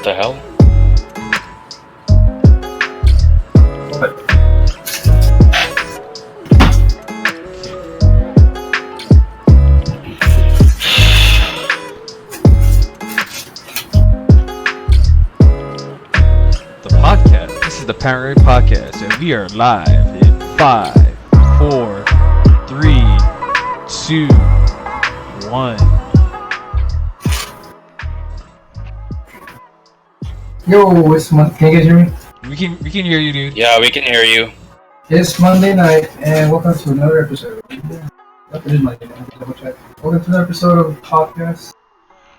The hell? The podcast. This is the Panoramic podcast, and we are live in 5, 4, 3, 2, 1. Yo, it's Monday. Can you guys hear me? We can hear you, dude. Yeah, we can hear you. It's Monday night, and welcome to another episode. Yep, it is Monday night. Double check. Welcome to another episode of the podcast,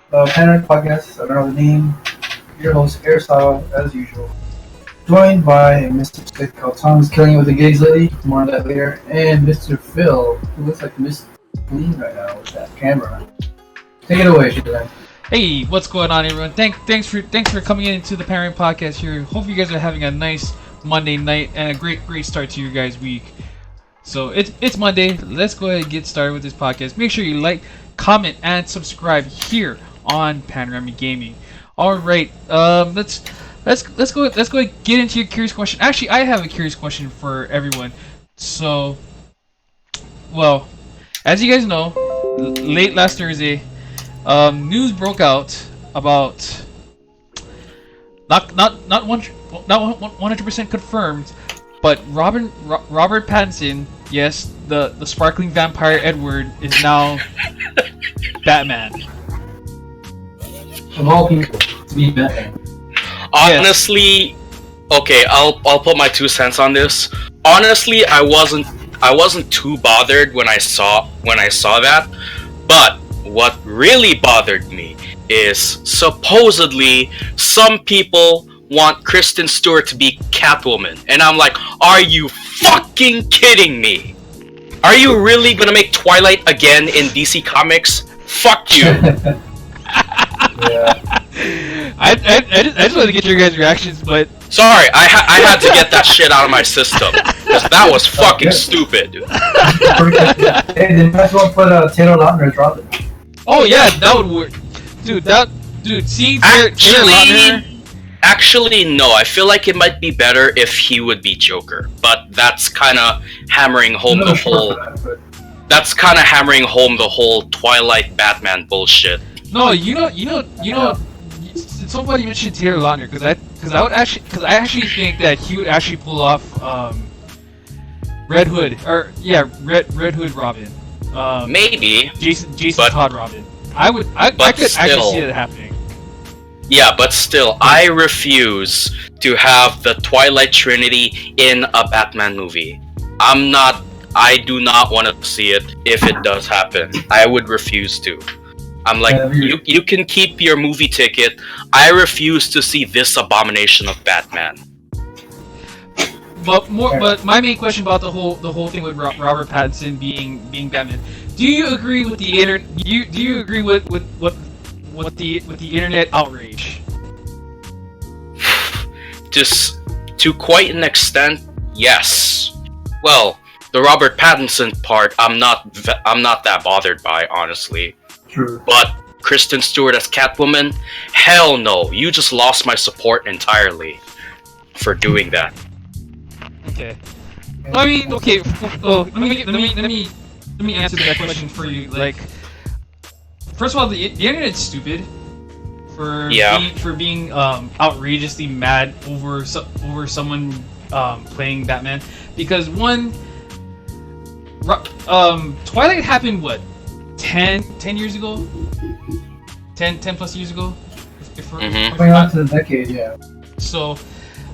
Panoramic Podcast. I don't know the name. Your host, AIRESTOTLE, as usual. Joined by Mr. Stick Thomas, killing it with the gigs lady. More on that later. And Mr. Phil, who looks like Miss Clean right now with that camera. Take it away, Shazam. Hey, what's going on, everyone? Thanks for coming into the Panoramic podcast here. Hope you guys are having a nice Monday night and a great start to your guys' week. So it's Monday. Let's go ahead and get started with this podcast. Make sure you like, comment, and subscribe here on Panoramic Gaming. All right, let's go and get into your curious question. Actually, I have a curious question for everyone. So, well, as you guys know, late last Thursday, news broke out about not 100% confirmed, but Robert Pattinson, yes, the sparkling vampire Edward, is now Batman. Of all people, to be Batman. Honestly, okay, I'll put my 2 cents on this. Honestly, I wasn't too bothered when I saw that, but what really bothered me is supposedly some people want Kristen Stewart to be Catwoman, and I'm like, are you fucking kidding me? Are you really gonna make Twilight again in DC Comics? Fuck you. Yeah. I just wanted to get your guys' reactions, but Sorry, I had to get that shit out of my system because that was fucking stupid. Hey, they might as well put Taylor Lautner as Robin. oh yeah, that would work, dude. Seeing Taylor Lautner. Actually, no. I feel like it might be better if he would be Joker, but that's kind of hammering home the whole. That's kind of hammering home the whole Twilight Batman bullshit. No, you know. Somebody mentioned Taylor Lautner because I actually think that he would actually pull off Red Hood Red Hood Robin. Maybe Jason but- Todd Robin. I could actually see that happening. Yeah, but still, I refuse to have the Twilight Trinity in a Batman movie. I do not want to see it if it does happen. I would refuse to. I'm like, you can keep your movie ticket. I refuse to see this abomination of Batman. But my main question about the whole thing with Robert Pattinson being Batman. Do you agree with the internet? Do you agree with the internet outrage? Just to quite an extent, yes. Well, the Robert Pattinson part, I'm not that bothered by, honestly. True. But Kristen Stewart as Catwoman, hell no! You just lost my support entirely for doing that. Okay. I mean, okay. Oh, let me answer that question for you. Like, first of all, the internet's stupid for being outrageously mad over someone playing Batman, because one, Twilight happened what, 10 years ago, 10 plus years ago. Coming on to the decade, yeah. So,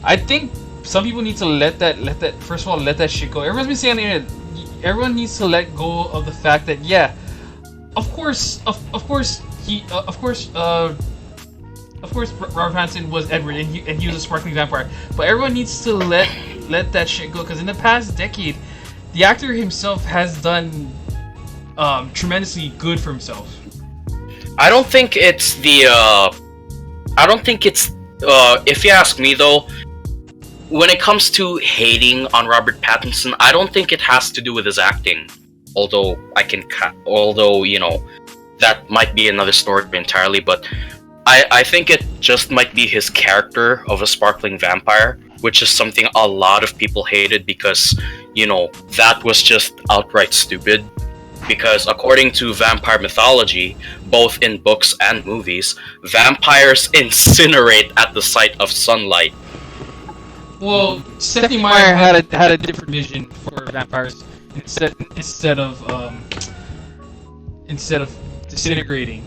I think some people need to let that first of all let that shit go. Everyone's been saying on the internet, everyone needs to let go of the fact that of course Robert Pattinson was Edward and he was a sparkling vampire, but everyone needs to let that shit go, because in the past decade, the actor himself has done tremendously good for himself. I don't think it's if you ask me though, when it comes to hating on Robert Pattinson, I don't think it has to do with his acting. Although you know, that might be another story entirely, but I think it just might be his character of a sparkling vampire, which is something a lot of people hated because, that was just outright stupid. Because according to vampire mythology, both in books and movies, vampires incinerate at the sight of sunlight. Well, Stephanie Meyer had a different vision for vampires instead of disintegrating.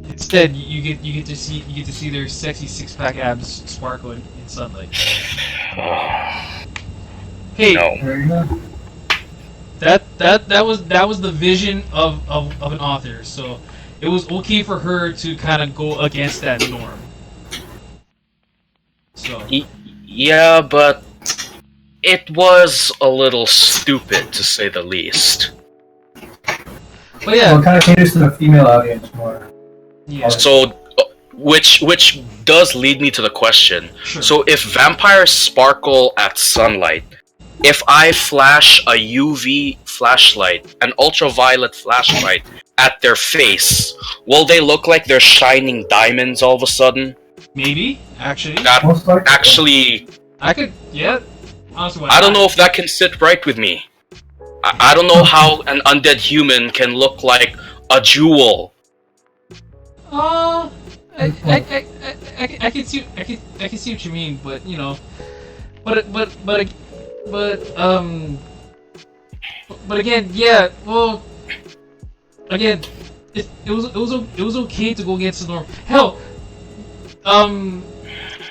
Instead, you get to see their sexy six-pack abs sparkle in sunlight. Hey, No. There you go. that was the vision of an author, so it was okay for her to kind of go against that norm. So Yeah, but it was a little stupid to say the least. but yeah, Well, it kind of caters to the female audience more. yeah, So, which does lead me to the question. sure. So, if vampires sparkle at sunlight, if I flash a UV flashlight, an ultraviolet flashlight at their face, will they look like they're shining diamonds all of a sudden? Maybe actually, That Most likely. actually, I could. Yeah, honestly, why I don't not? know if that can sit right with me. I don't know how an undead human can look like a jewel. I can see what you mean, but but again, yeah. Well, again, it was okay to go against the norm. Hell,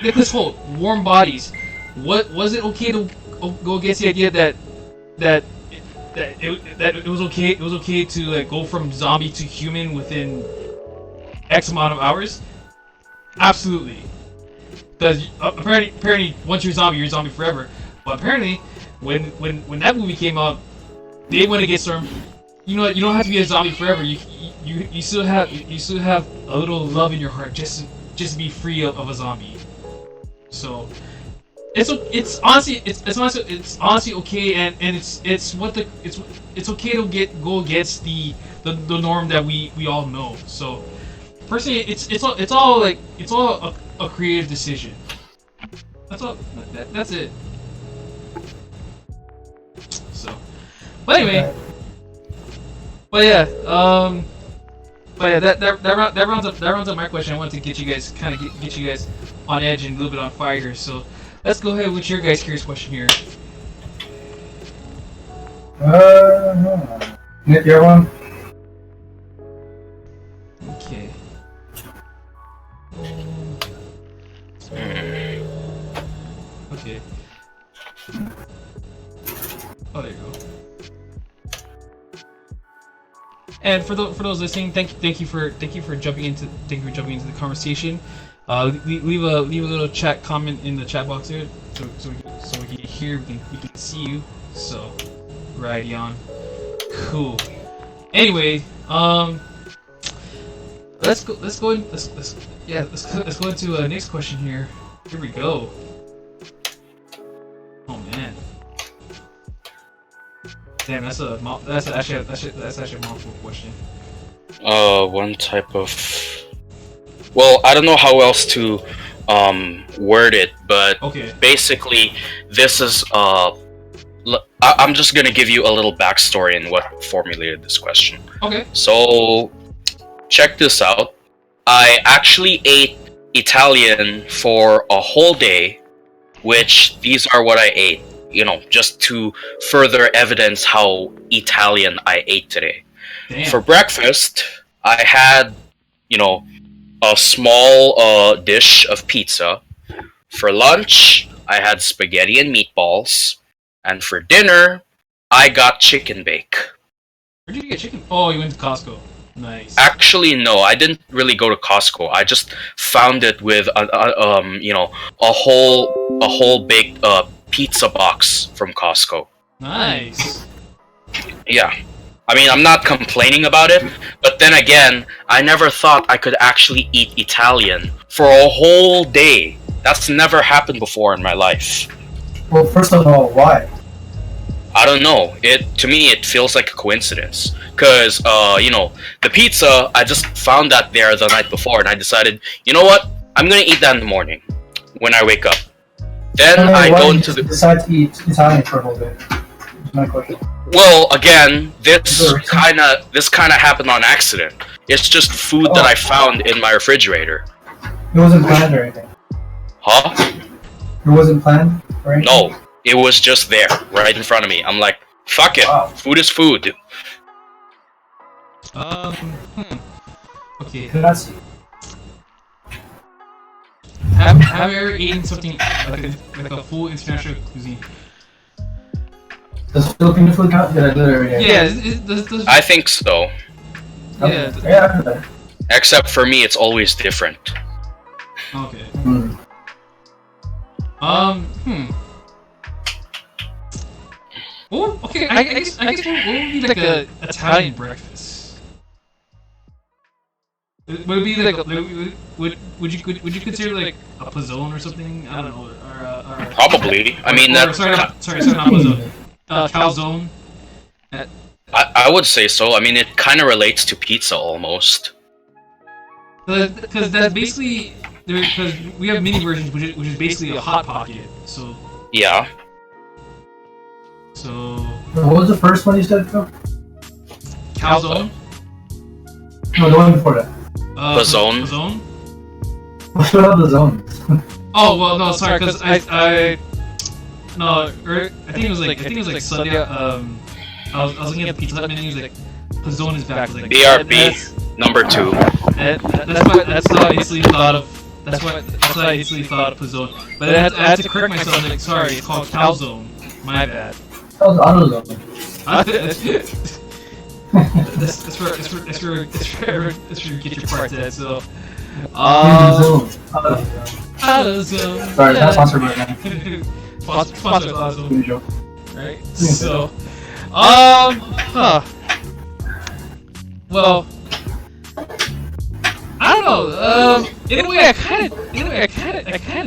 Nicholas Holt, Warm Bodies. What was it okay to go against the idea that it was okay? It was okay to like go from zombie to human within X amount of hours. Absolutely. Because apparently, once you're a zombie forever. But apparently, when that movie came out, they went against them. You know what? You don't have to be a zombie forever. You still have a little love in your heart just to be free of a zombie. So it's honestly okay, and it's okay to go against the norm that we all know. So personally, it's all a creative decision. That's all. That's it. So, but anyway, but yeah, that rounds up my question. I wanted to get you guys get you guys on edge and a little bit on fire here. So let's go ahead with your guys' curious question here. Nick, you have one? Okay. Okay. Oh, there you go. And for those listening, thank you for jumping into the conversation. Leave a little chat comment in the chat box there, so we can hear, we can see you. So, right on. Cool. Anyway, let's go into next question here. Here we go. Oh man. Damn, that's actually a mouthful question. One type of. Well, I don't know how else to word it, but Okay. basically, this is I'm just gonna give you a little backstory in what formulated this question. Okay. So, check this out. I actually ate Italian for a whole day, which these are what I ate. Just to further evidence how Italian I ate today. Damn. For breakfast, I had, a small dish of pizza. For lunch, I had spaghetti and meatballs. And for dinner, I got chicken bake. Where did you get chicken? Oh, you went to Costco. Nice. Actually, no, I didn't really go to Costco. I just found it with a whole baked pizza box from Costco. Nice. Yeah. I mean, I'm not complaining about it, but then again, I never thought I could actually eat Italian for a whole day. That's never happened before in my life. Well, first of all, why? I don't know. To me it feels like a coincidence. Cause the pizza, I just found that there the night before, and I decided, you know what? I'm gonna eat that in the morning when I wake up. Then I go into the. Decide to eat Italian for a whole day. That's my question. Well, again, this kind of happened on accident. It's just food that I found in my refrigerator. It wasn't planned or anything. Huh? It wasn't planned or anything. No, it was just there, right in front of me. I'm like, fuck it. Wow. Food is food. Okay. That's Have you ever eaten something like a full international cuisine? Does Filipino food count? Did I do it already? Yeah, I think so. yeah. Yeah, I heard that. Except for me, it's always different. Okay. Mm. Well, okay. I guess what would be like a Italian breakfast? Would it be like would you consider like a pizzone or something? I don't know. Or Probably. I mean, not pizzone. Calzone. I would say so. I mean, it kind of relates to pizza almost. Because that's basically because we have mini versions, which is basically a hot pocket. So Yeah. What was the first one you said, Phil? calzone. No, the one before that. Pizzone. Pizzone. What about the zone? Oh well, no, sorry, because I think it was like Sunday. I was looking at the Pizza Hut menu. It was like Pizzone is back. I was like, BRB number 2. That's how I instantly thought of. That's why I instantly thought of Pizzone. But I had to correct myself. I was like, sorry, it's called calzone. My bad. That was AutoZone. That's for get your parts at. So. AutoZone. Sorry, that's sponsored by them. Sponsored by AutoZone. Usual. Right? So, well, I don't know. In a way, I kind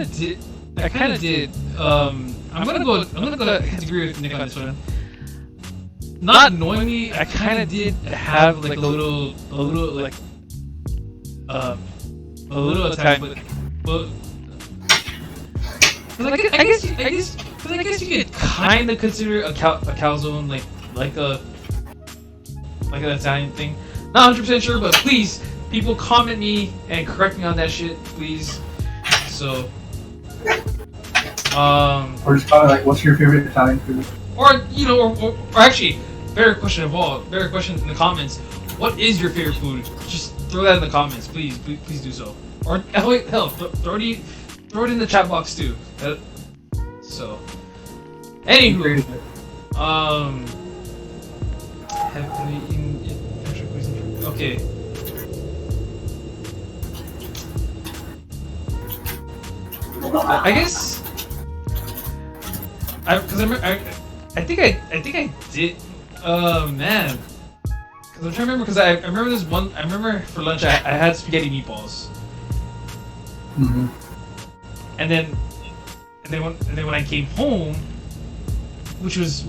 of did. I'm gonna go agree with Nick on this one. Not knowingly, I kind of did have like a little Italian, but I guess you could kind of consider a calzone like an Italian thing. Not 100% sure, but please, people comment me and correct me on that shit, please. So, Or just probably like, what's your favorite Italian food? or actually, better question in the comments. What is your favorite food? Just throw that in the comments, please do so. Or hell, throw it in the chat box too. So, anywho, have we eaten international cuisine? Okay. I guess I think I did. Man, because I'm trying to remember. Because I remember this one. I remember for lunch I had spaghetti meatballs. Mm-hmm. And then when I came home, which was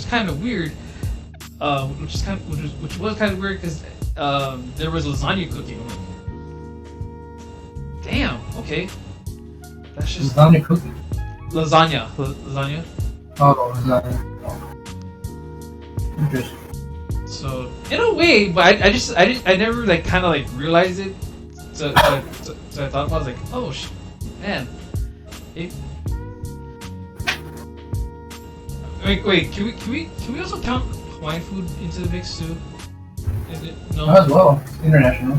kind of weird. Which was kind of weird because there was lasagna cooking. I'm like, damn. Okay. That's just Lasagna cooking. lasagna. Oh, lasagna. Interesting. So in a way, but I never like kind of like realized it. So I thought I was like, oh man. Wait, can we also count Hawaiian food into the mix too? Is it no? As well, international.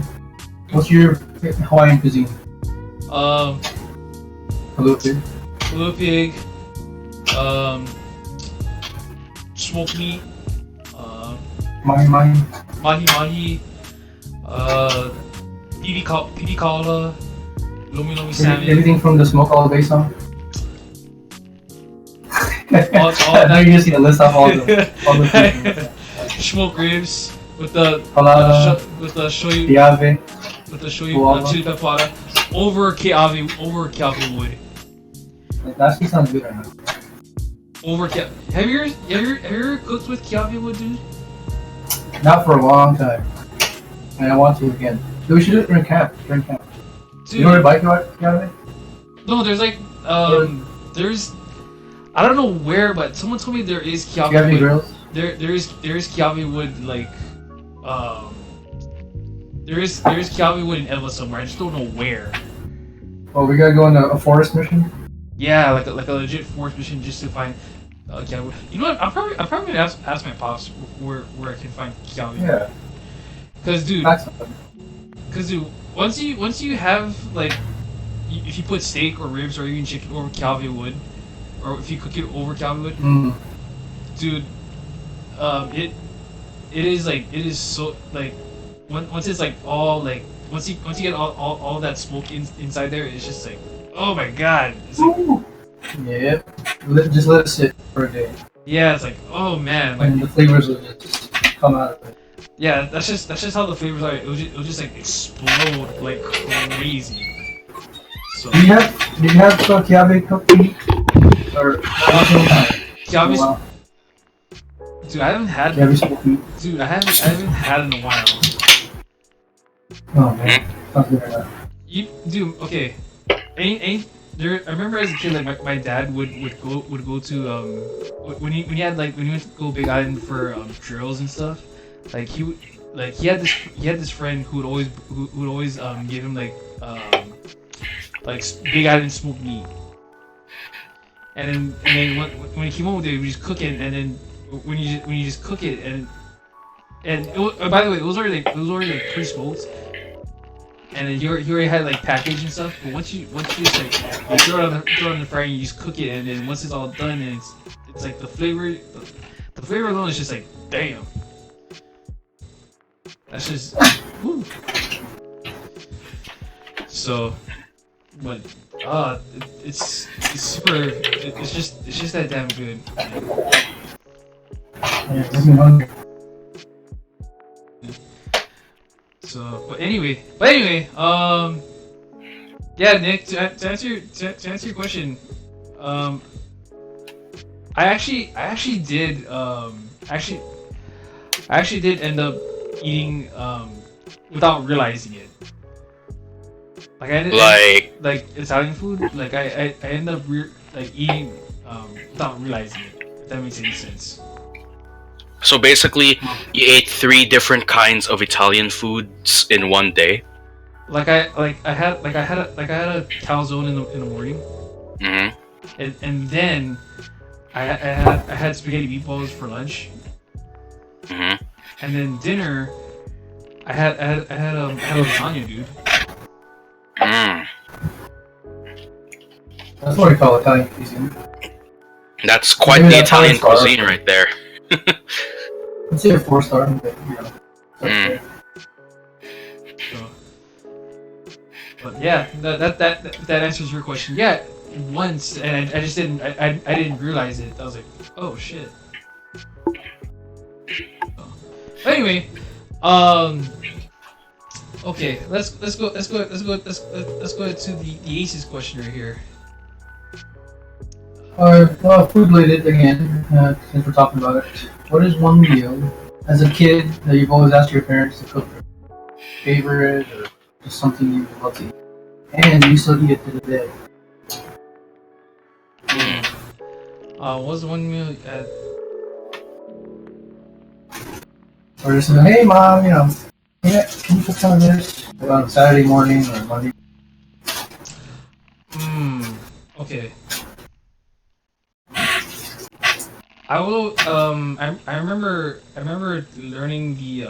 What's your Hawaiian cuisine? Blue pig, smoked meat, Mahi. mahi, pipi kaula, lomi salmon. Everything from the Smoke All Day song? all Now you're just gonna list off all the smoked ribs with the shoyu, Piave. with the shoyu chili pepper over keavi wood. That actually sounds good right now. Have you ever cooked with kiawe wood, dude? Not for a long time. And I want to again. So we should do it during camp. During camp. Dude, You know where bike kiawe? no, there's like there's I don't know where, but someone told me there is kiawe Kiawe wood. grills? There is kiawe wood like there is kiawe wood in Eva somewhere. I just don't know where. Oh, we gotta go on a forest mission? Yeah, like a legit forest mission just to find kiawe wood. You know what? I'm probably gonna ask my pops where I can find kiawe wood. Yeah. Cause dude, That's something. once you have like if you put steak or ribs or even chicken over kiawe wood, or if you cook it over kiawe wood, dude, it is so like once it's like all like once you get all that smoke inside there, it's just like, oh my god, it's like, Yeah. Just let it sit for a day. yeah, it's like, oh man, like And the flavors will just come out of it. yeah, that's just how the flavors are. It'll just like explode like crazy. So Do you have kiawe cooking? Or kiawe, wow. dude, I haven't had Kiawe smoked meat? dude, I haven't had it in a while. Oh man. Sounds good right now. Dude, okay. Ain't there? I remember as a kid, like my dad would go to when he went to go Big Island for drills and stuff. Like he had this friend who would always give him like Big Island smoked meat. And then when he came home with it, we just cook it, and then when you just cook it and by the way, it was already like pre-smoked. And then you already had like packaged and stuff, but once you just like you throw it on the fire and you just cook it, and then once it's all done, and it's like the flavor alone is just like, damn. That's just woo. So, but it's super. It's just that damn good. Yeah, it makes me hungry. So, but anyway, yeah, Nick, to answer your question, I actually did end up eating without realizing it. Like I did, like Italian food, like I ended up eating without realizing it. If that makes any sense. So basically, you ate 3 different kinds of Italian foods in one day. I had a calzone in the morning. Mm-hmm. And then I had spaghetti meatballs for lunch. Mm-hmm. And then dinner, I had lasagna, dude. Mm. That's what we call Italian cuisine. That's quite Maybe the that's Italian how it's cuisine right there. Let's say a 4-star, but you know. Mm. So, but yeah, that answers your question. Yeah, once, and I just didn't I didn't realize it. I was like, oh shit. So, anyway, okay, let's go to the Aces question right here. Food related again, since we're talking about it. What is one meal as a kid that you've always asked your parents to cook? Favorite or just something you love to eat? And you still eat it to the day. What's the one meal at? Or just hey mom, you know, yeah, can you cook some of this on Saturday morning or Monday? Okay. I will. I remember learning the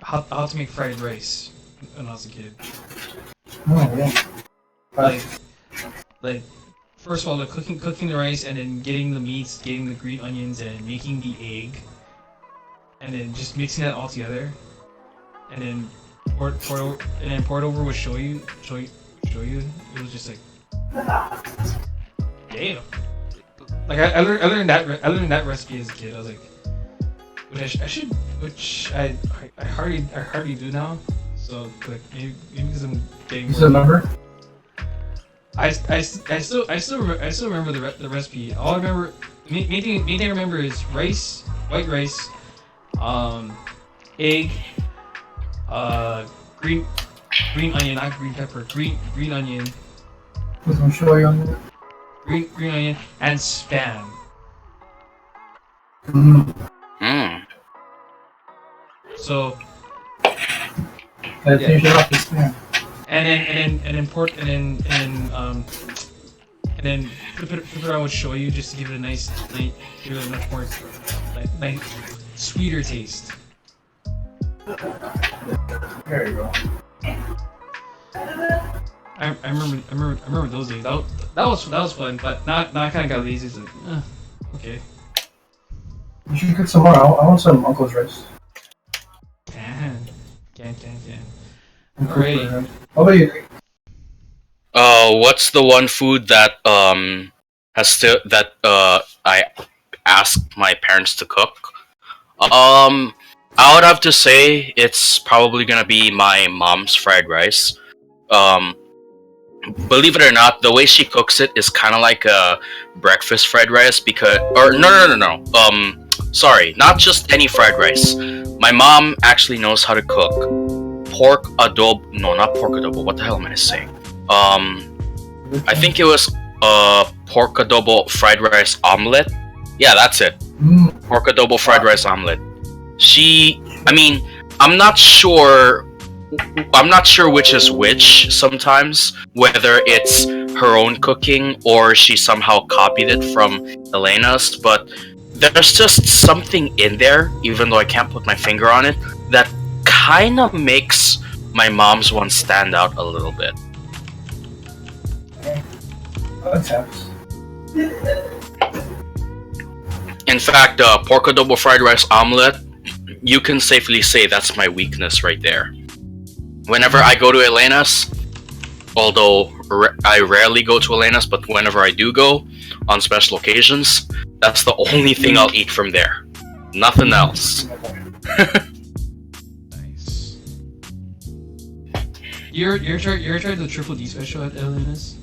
how to make fried rice when I was a kid. Oh yeah. Like first of all, the cooking the rice, and then getting the meats, getting the green onions, and making the egg, and then just mixing that all together, and then pour it over with shoyu. It was just like, damn. Like I learned that recipe as a kid. I was like, which I hardly do now. So like maybe because I'm getting. You still remember? I still remember the recipe. All I remember, main thing I remember is rice, white rice, egg, green onion, not green pepper, green onion, Put some shoyu on it. green onion, and spam. Mm. So Let's finish it off with spam. and then pork and then put it on with shoyu just to give it a nice, give it a much more like sweeter taste. There you go. I remember those days. That was fun, but now I kind of got lazy. It's like, okay. You should cook some more. I want some uncle's rice. Can. Uncle's Alright. rice. How about you? What's the one food that I asked my parents to cook? I would have to say it's probably gonna be my mom's fried rice. Believe it or not, the way she cooks it is kind of like a breakfast fried rice no. Sorry, not just any fried rice. My mom actually knows how to cook pork adobo. No, not pork adobo. What the hell am I saying? I think it was pork adobo fried rice omelet. Yeah, that's it. Pork adobo fried rice omelet. I'm not sure which is which sometimes, whether it's her own cooking or she somehow copied it from Elena's, but there's just something in there, even though I can't put my finger on it, that kind of makes my mom's one stand out a little bit. That helps. In fact, pork adobo fried rice omelet, you can safely say that's my weakness right there. Whenever I go to Elena's, although I rarely go to Elena's, but whenever I do go on special occasions, that's the only thing I'll eat from there. Nothing else. Nice. You're trying the triple D special at Elena's?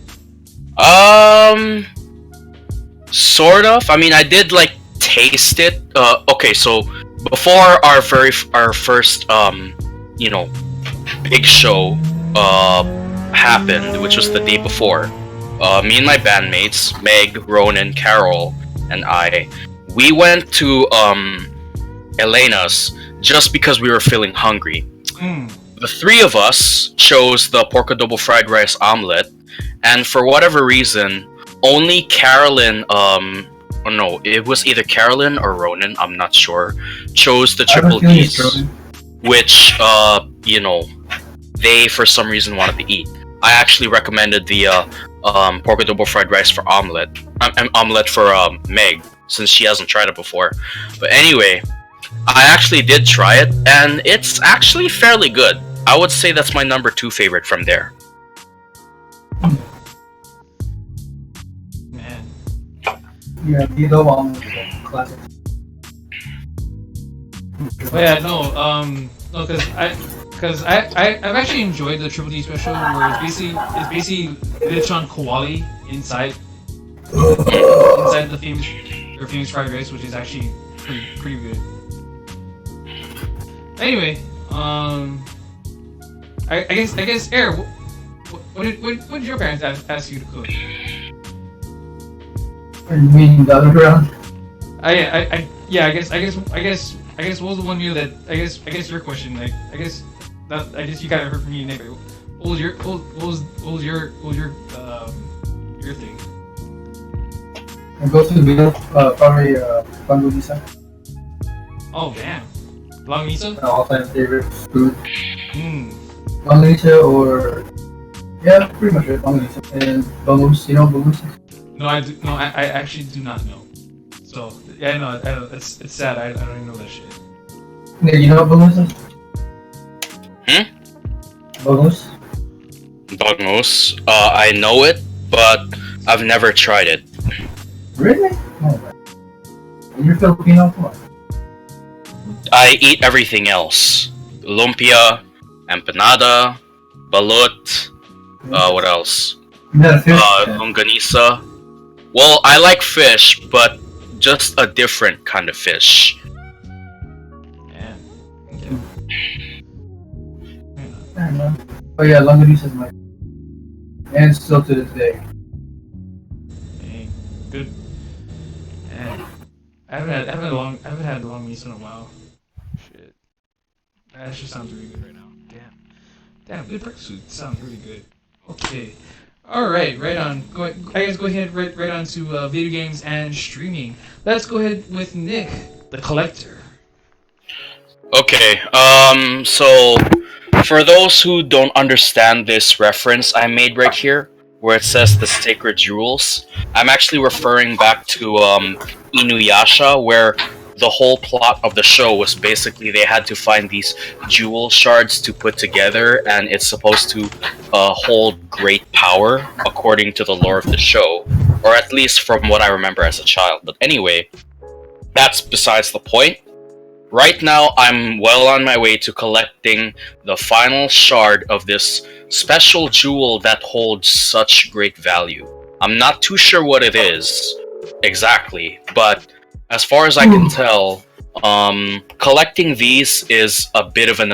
Sort of. I mean, I did like taste it. Okay, so before our first big show happened, which was the day before, me and my bandmates, Meg, Ronan, Carol, and we went to Elena's just because we were feeling hungry. The three of us chose the pork adobo fried rice omelet, and for whatever reason, only Carolyn, no, it was either Carolyn or Ronan, I'm not sure, chose the triple D's, which, they for some reason wanted to eat. I actually recommended the pork adobo fried rice for omelet for Meg, since she hasn't tried it before. But anyway, I actually did try it, and it's actually fairly good. I would say that's my number 2 favorite from there. Man. Yeah, the adobo classic. Oh yeah, no, because I've actually enjoyed the Triple D special, where it's basically lechon kawali inside the famous fried rice, which is actually pretty good. Anyway, I guess Air, what did your parents ask you to cook? You mean the other way around? I guess what was the one year that I guess your question, like I guess you kind of heard from you, Nick. What was your thing? I go to the middle, probably Bangladesh. Oh damn, Langisa? My all-time favorite food. Bangladesh or yeah, pretty much it. Bangladesh and bangus. You know bangus? No, I actually do not know. So yeah, I know. It's sad. I don't even know that shit. Yeah, you know bangus? Bangus? Bangus. I know it, but I've never tried it. Really? Oh, you're Filipino? Come on. I eat everything else. Lumpia, empanada, balut, what else? Not a fish. Longanisa. Well, I like fish, but just a different kind of fish. Yeah. I don't know. Oh yeah, Longanisa is my. And still to this day. Hey, good. And I haven't had long meat in a while. Shit. That actually sounds really good right now. Damn, good breakfast food. Sounds really good. Okay. Alright, right on. I guess go ahead right on to video games and streaming. Let's go ahead with Nick, the collector. Okay, so for those who don't understand this reference I made right here, where it says the sacred jewels, I'm actually referring back to Inuyasha, where the whole plot of the show was basically they had to find these jewel shards to put together, and it's supposed to hold great power according to the lore of the show, or at least from what I remember as a child. But anyway, that's besides the point. Right now, I'm well on my way to collecting the final shard of this special jewel that holds such great value. I'm not too sure what it is exactly, but as far as I can tell, collecting these is a bit of an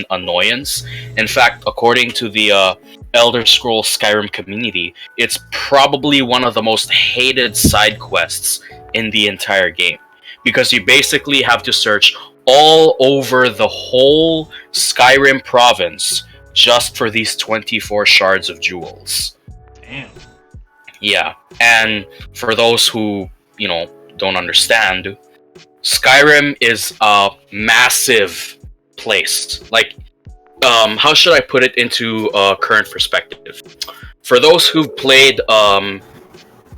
annoyance. In fact, according to the Elder Scrolls Skyrim community, it's probably one of the most hated side quests in the entire game, because you basically have to search all over the whole Skyrim province just for these 24 shards of jewels. Damn. Yeah, and for those who, don't understand, Skyrim is a massive place. Like, how should I put it into a current perspective? For those who've played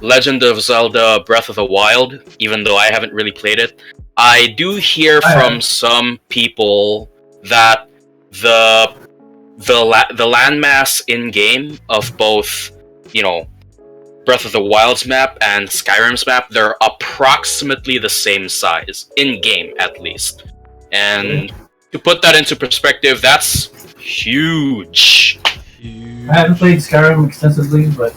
Legend of Zelda Breath of the Wild, even though I haven't really played it, I do hear from some people that the landmass in-game of both, Breath of the Wild's map and Skyrim's map, they're approximately the same size, in-game at least. And to put that into perspective, that's huge. I haven't played Skyrim extensively, but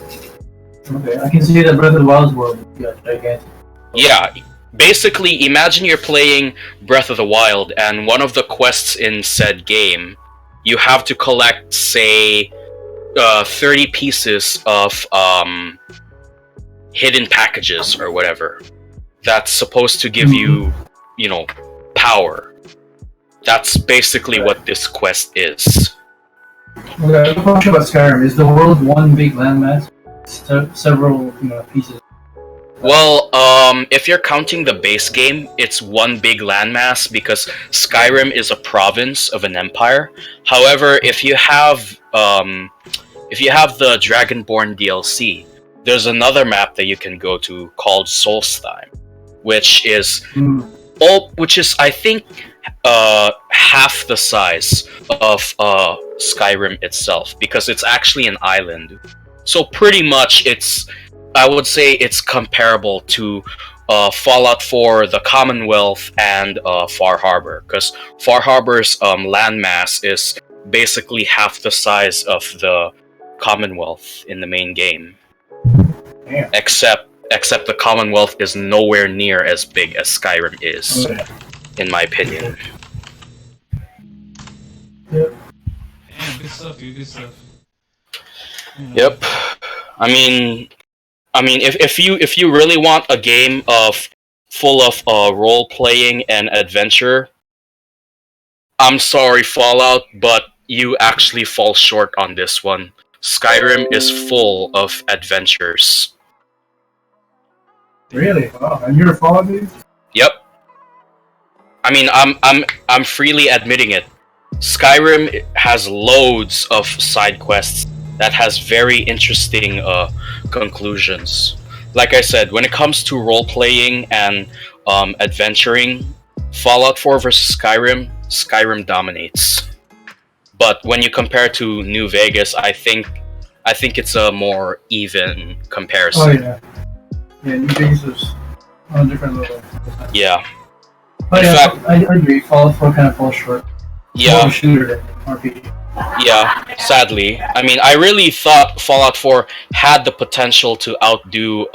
okay, I can see that Breath of the Wild's world is gigantic. Yeah, basically, imagine you're playing Breath of the Wild, and one of the quests in said game, you have to collect, say, 30 pieces of hidden packages or whatever. That's supposed to give you, power. That's basically what this quest is. Okay, the question about Skyrim is the world one big landmass, several pieces. Well, if you're counting the base game, it's one big landmass because Skyrim is a province of an empire. However, if you have the Dragonborn DLC, there's another map that you can go to called Solstheim, which is I think half the size of Skyrim itself, because it's actually an island. So pretty much I would say it's comparable to Fallout 4, the Commonwealth, and Far Harbor, because Far Harbor's landmass is basically half the size of the Commonwealth in the main game. Damn. Except the Commonwealth is nowhere near as big as Skyrim is, in my opinion. Yep. Damn, good stuff, dude. Good stuff. Yep. I mean, if you really want a game full of role playing and adventure, I'm sorry, Fallout, but you actually fall short on this one. Skyrim is full of adventures. Really? Wow. And you're a Fallout dude? Yep. I mean, I'm freely admitting it. Skyrim has loads of side quests that has very interesting conclusions. Like I said, when it comes to role-playing and adventuring, Fallout 4 versus Skyrim dominates. But when you compare to New Vegas, I think it's a more even comparison. Oh yeah. Yeah, New Vegas was on a different level. Yeah. But I agree. Fallout 4 kind of falls short. Yeah. More of a shooter than RPG. Yeah, sadly. I mean, I really thought Fallout 4 had the potential to outdo,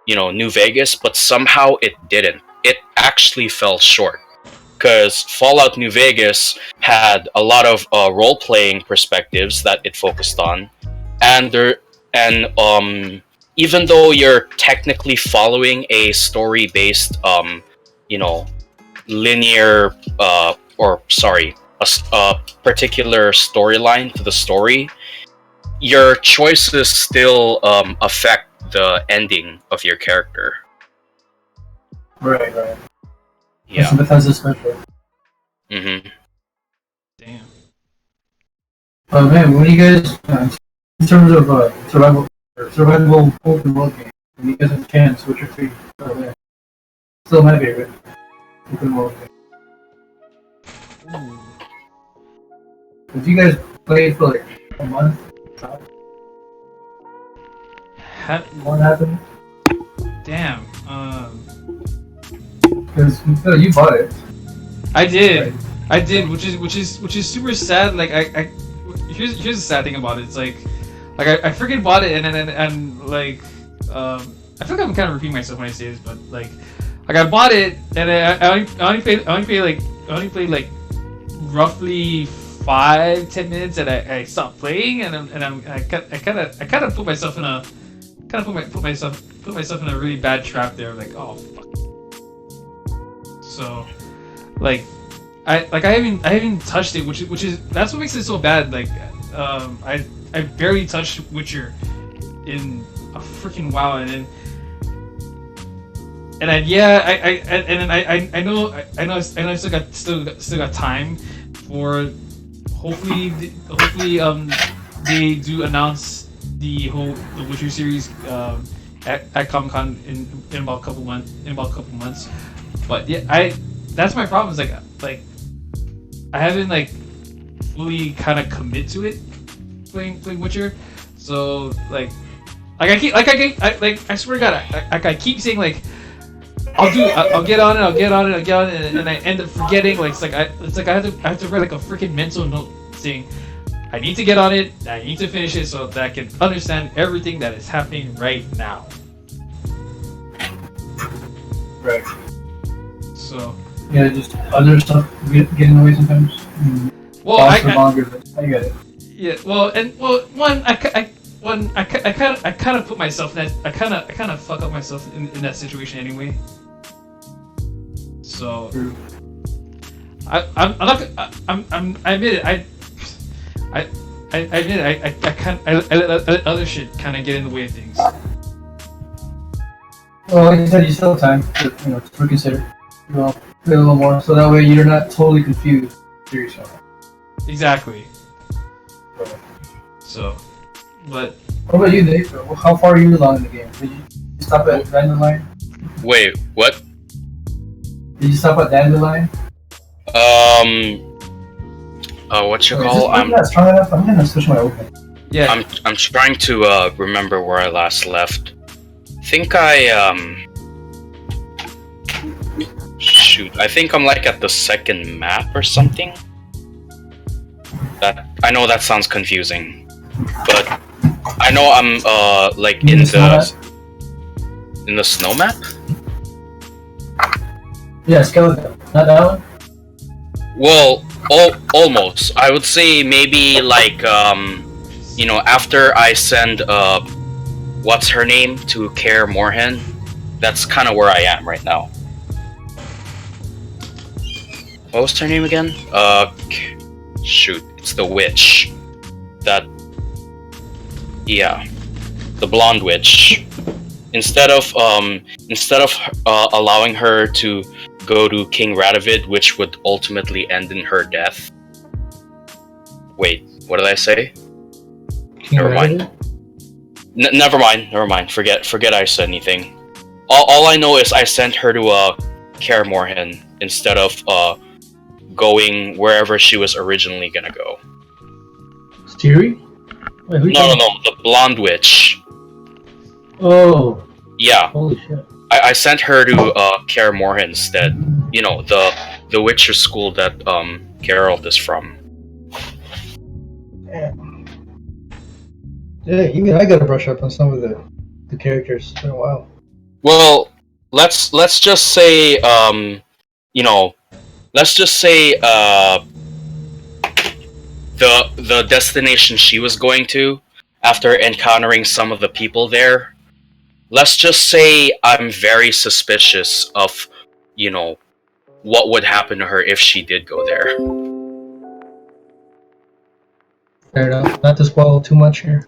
New Vegas, but somehow it didn't. It actually fell short. Because Fallout New Vegas had a lot of role-playing perspectives that it focused on, and even though you're technically following a story-based, you know, linear, or sorry, a particular storyline to the story, your choices still affect the ending of your character. Right, right. Yeah. That's Bethesda special. Mm-hmm. Damn. Oh man, when you guys, in terms of survival open world game, when you guys have a chance, what's your favorite? Oh man, still my favorite open world game. Ooh. If you guys played for like a month, what happened? Damn. Because you bought it. I did. Right. I did, which is super sad. Like here's the sad thing about it. It's like I freaking bought it and like I feel like I'm kind of repeating myself when I say this, but like I bought it and I only played like roughly 5-10 minutes and I stopped playing and I kind of put myself in a put myself in a really bad trap there. Like, oh fuck. So like I haven't touched it, which is that's what makes it so bad. Like I barely touched Witcher in a freaking while, and I know I still got time for hopefully they do announce the Witcher series at Comic Con in about a couple months. But yeah, that's my problem. Is like I haven't like fully kind of commit to it playing Witcher. So like I swear to God, I keep saying like I'll get on it, and I end up forgetting. Like I have to write like a freaking mental note saying I need to get on it, I need to finish it so that I can understand everything that is happening right now. Right. So Yeah, just other stuff getting away sometimes. well, I get it. yeah. Well, I kind of put myself in that I kind of fuck up myself in that situation anyway. So True. I admit it. I admit it. I let other shit kind of get in the way of things. Well, like I said, you still have time to reconsider. Play a little more, so that way you're not totally confused to yourself. Exactly. So, but What about you, Dave? How far are you along in the game? Did you stop at Dandelion? Wait, what? Did you stop at Dandelion? What you Okay, call? I'm gonna switch my open. yeah. I'm trying to remember where I last left. Think shoot, I think I'm like at the second map or something. That I know that sounds confusing, but I know I'm like in the snow map. Yeah, skeleton. Not that one. Well, almost. I would say maybe like after I send what's her name to Kaer Morhen, that's kind of where I am right now. What was her name again? Shoot, it's the witch. The blonde witch. Instead of allowing her to go to King Radovid, which would ultimately end in her death. Wait, what did I say? Never mind. Never mind. Forget I said anything. All I know is I sent her to Kaer Morhen instead of going wherever she was originally gonna go. Stiri? Wait, No, the blonde witch. Oh. Yeah, Holy shit. I sent her to Kaer Morhen instead. The Witcher school that Geralt is from. Yeah. Yeah, even I gotta brush up on some of the characters. It's been a while. Well, let's just say you know, let's just say the destination she was going to after encountering some of the people there. Let's just say I'm very suspicious of, you know, what would happen to her if she did go there. Fair enough. Not to spoil too much here.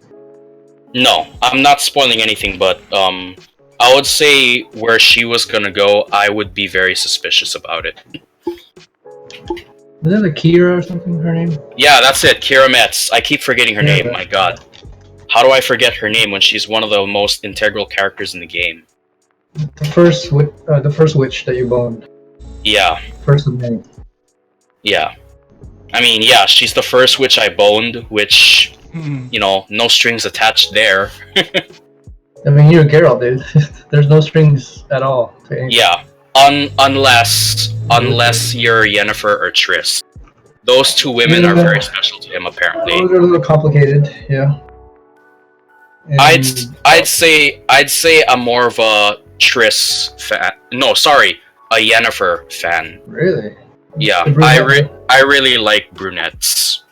No, I'm not spoiling anything, but I would say where she was gonna go, I would be very suspicious about it. Is that like Kira or something? Her name? Yeah, that's it, Kira Metz. I keep forgetting her Yeah, name. My God, how do I forget her name when she's one of the most integral characters in the game? The first witch that you boned. Yeah, First of many. yeah. I mean, yeah, she's the first witch I boned, which, Hmm. you know, no strings attached there. I mean, you're Geralt, dude. There's no strings at all to anything. Yeah, unless you're Yennefer or Triss. Those two women are Yeah. very special to him, apparently. Those are a little complicated, yeah. And I'd say I'm more of a Triss fan. No, sorry, a Yennefer fan. really? Yeah, The brunette- I really like brunettes.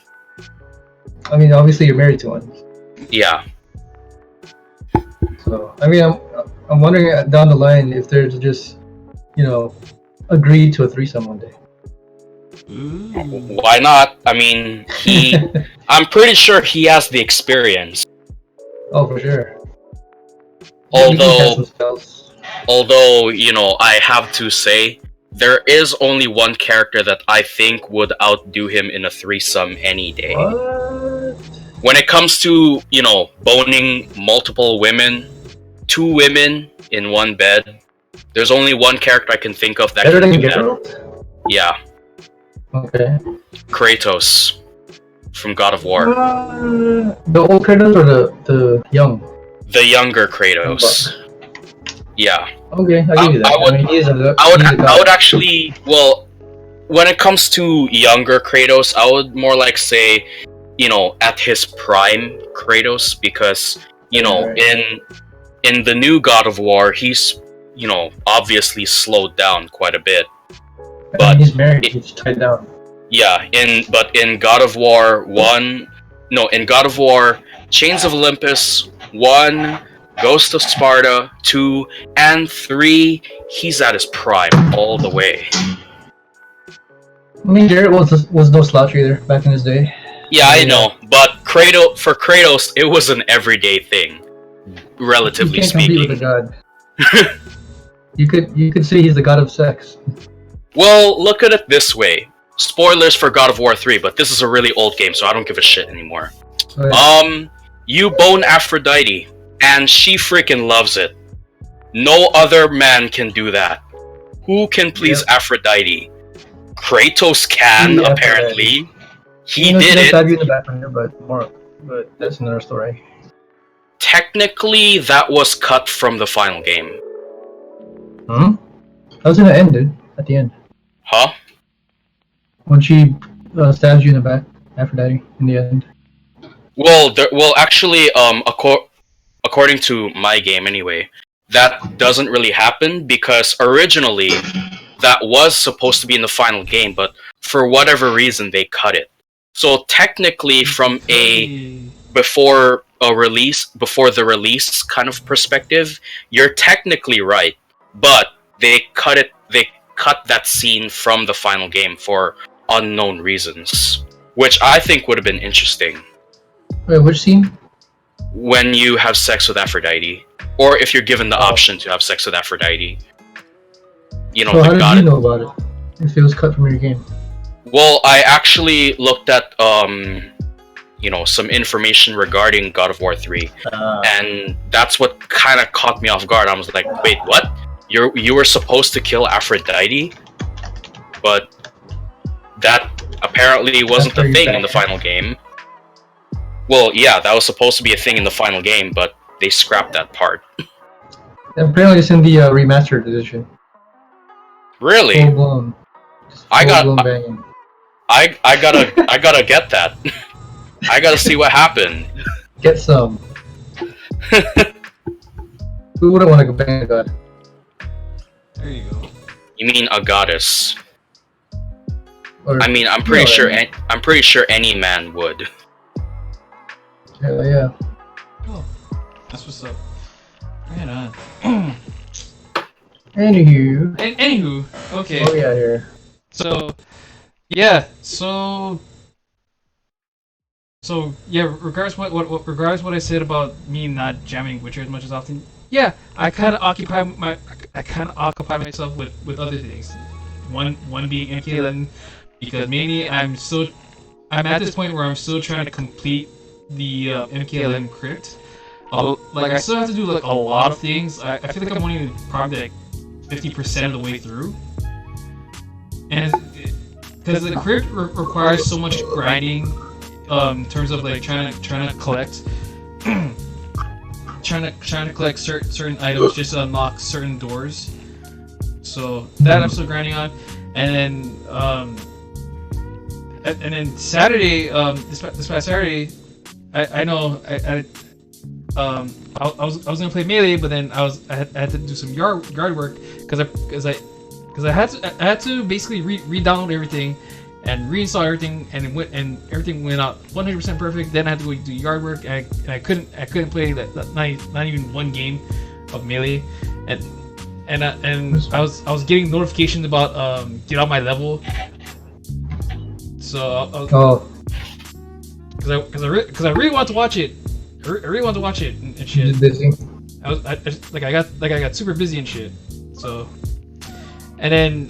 I mean, obviously you're married to one. Yeah. So I mean, I'm wondering down the line if there's just, agree to a threesome one day. Ooh. Why not? I mean, I'm pretty sure he has the experience. Oh, for sure. Although, I have to say, there is only one character that I think would outdo him in a threesome any day. What? When it comes to, boning multiple women, 2 women in one bed, there's only one character I can think of that Better can than do that. Geralt? Yeah, Okay. Kratos from God of War. The old Kratos or the young? The younger Kratos. Yeah. Okay, I give you that. I would- mean, he is a I would actually, well, when it comes to younger Kratos, I would more like say, at his prime Kratos, because, Right. in the new God of War, he's, obviously slowed down quite a bit. But he's married. He's tied down. Yeah, in God of War 1, no, in God of War, Chains of Olympus 1, Ghost of Sparta 2, and 3, he's at his prime all the way. I mean, Geralt was no slouch either back in his day. Yeah, I know, but for Kratos, it was an everyday thing, relatively You can't compete with speaking. a god. You could say he's the god of sex. Well, look at it this way. Spoilers for God of War 3, but this is a really old game, so I don't give a shit anymore. Right. You bone Aphrodite, and she freaking loves it. No other man can do that. Who can please Aphrodite? Kratos can, Yeah, apparently. He She did does it. stab you in the back from here, but that's another story. Technically, that was cut from the final game. Hmm? That was gonna end, dude. At the end, Huh? when she stabs you in the back, Aphrodite. In the end. Well, actually, according to my game anyway, that doesn't really happen because originally that was supposed to be in the final game, but for whatever reason they cut it. So technically, from a before the release kind of perspective, you're technically right, but they cut that scene from the final game for unknown reasons, which I think would have been interesting. Wait, which scene? When you have sex with Aphrodite, or if you're given the option to have sex with Aphrodite. So how the did god. you know about it? If it was cut from your game. Well, I actually looked at some information regarding God of War 3, and that's what kind of caught me off guard. I was like, wait, what? You were supposed to kill Aphrodite, but that apparently wasn't the thing in the final game. Well, yeah, that was supposed to be a thing in the final game, but they scrapped that part. Apparently, it's in the remastered edition. Really? Full blown. I Full blown banging. gotta get that. I gotta see what happened. Get some. Who wouldn't want to go bang a god? There you go. You mean a goddess? Or, I mean, I'm pretty sure any man would. Hell yeah. Oh, that's what's up. Right on. Anywho. Okay. Oh yeah, here. So, yeah. Regardless what I said about me not jamming Witcher as much as often. Yeah, I kind of occupy myself with other things. One being MK11, because mainly I'm at this point where I'm still trying to complete the MK11 crypt. Like I still have to do like a lot of things. I feel like I'm only probably like 50% of the way through, and because the crypt requires so much grinding, in terms of like trying to collect, trying to collect certain items just to unlock certain doors. So that I'm still grinding on, and then Saturday, this past Saturday, I was gonna play Melee, but then I had to do some yard work because I had to basically re-download everything and reinstall everything, and everything went out 100% perfect. Then I had to go do yard work, and I couldn't play not even one game of Melee, and I was getting notifications about get out my level. So because I really want to watch it. I really wanted to watch it and shit. You're busy. I got super busy and shit. So, and then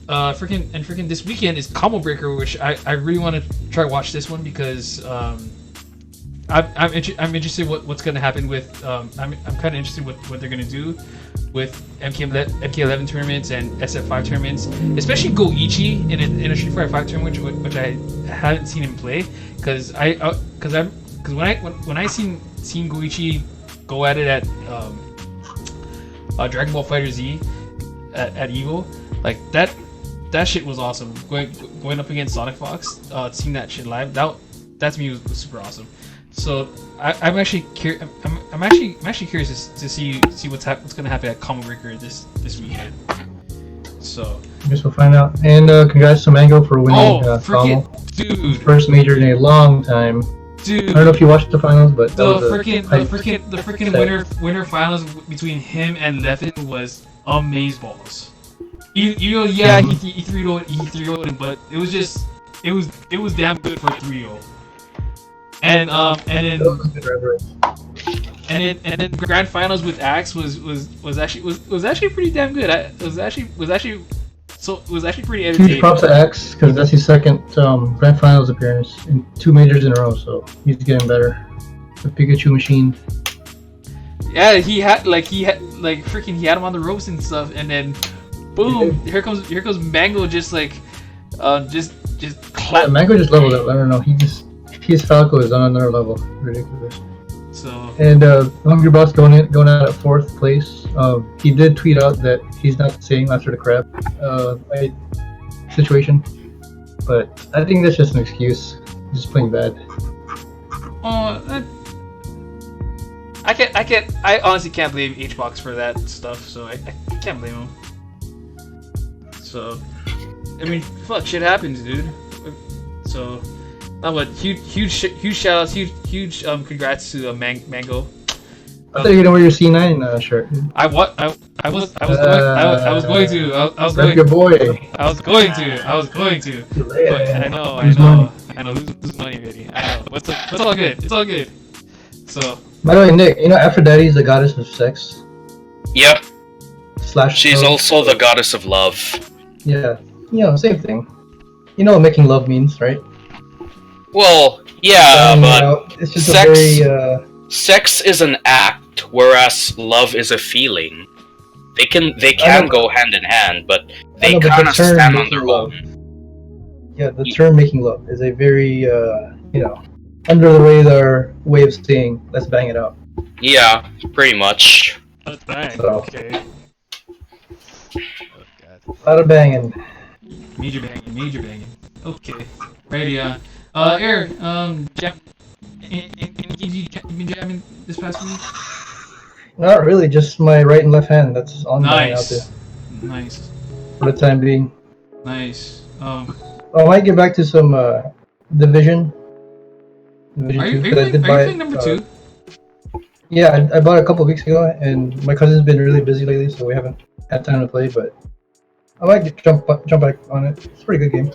freaking this weekend is Combo Breaker, which I really want to try to watch this one because I'm interested what's gonna happen with I'm kind of interested what they're gonna do with MK11 tournaments and SF5 tournaments, especially Goichi in a Street Fighter 5 tournament, which I haven't seen him play, because when I seen Goichi go at it at Dragon Ball Fighter Z at EVO, like that shit was awesome. Going up against Sonic Fox, seeing that shit live, that to me was super awesome. So I'm actually curious to see what's gonna happen at Combo Breaker this weekend. So I guess we'll find out. And congrats to Mango for winning Combo. Dude! First major in a long time. Dude! I don't know if you watched the finals, but the freaking winner finals between him and Leffen was amazeballs. He 3-0'd him, but it was damn good for 3-0. And then grand finals with Axe was actually pretty damn good. It was actually pretty entertaining. Huge props to Axe, because that's his second grand finals appearance in 2 majors in a row, so he's getting better. The Pikachu machine. Yeah, he had him on the ropes and stuff, and then boom, here comes Mango just clap. Yeah, Mango just leveled up. I don't know. His Falco is on another level. Ridiculous. So and Hungry Boss going out at 4th place. He did tweet out that he's not the same after the crab situation, but I think that's just an excuse. He's just playing bad. I honestly can't blame HBox for that stuff. So I can't blame him. So I mean, fuck, shit happens, dude. So. Not what huge shout outs, huge congrats to Mango. I thought you were gonna wear your C9 shirt. I was going to. That's your boy. I was going to. But I know. Lose money already. I know. But it's all good. It's all good. So. By the way, Nick, you know Aphrodite is the goddess of sex. Yep. She's love. also the goddess of love. Yeah. Same thing. You know what making love means, right? Well, yeah, but it's just sex is an act, whereas love is a feeling. They can go hand in hand, but they kind of stand on their own. Yeah, the term making love is a very under the radar way of saying let's bang it out. Yeah, pretty much. Let's bang. So, okay. Oh, God. A lot of banging. Major banging. Okay. Ready? Air, jam. Any games you been jamming this past week? Not really, just my right and left hand. That's on my out there Nice, for the time being. nice. I might get back to some Division. Division Are you 2 are you because I playing, did are you buy playing number it. 2? Yeah, I bought it a couple weeks ago, and my cousin's been really busy lately, so we haven't had time to play. But I might jump back on it. It's a pretty good game.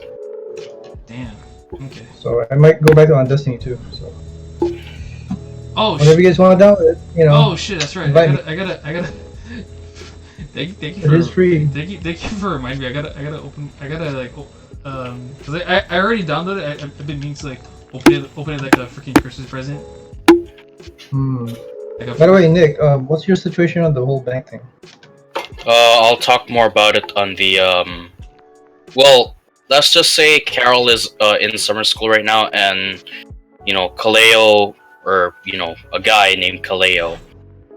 Damn. Okay. So I might go back on Destiny too. So Oh whenever you guys want to download it, you know. Oh shit, that's right. invite me. I gotta. Thank you It for. is free. Thank you for reminding me. I gotta open. I gotta like, cause I already downloaded it. I've been meaning to like open it like a freaking Christmas present. Like By the way, Nick, what's your situation on the whole bank thing? I'll talk more about it on the well, let's just say Carol is in summer school right now, and Kaleo, or a guy named Kaleo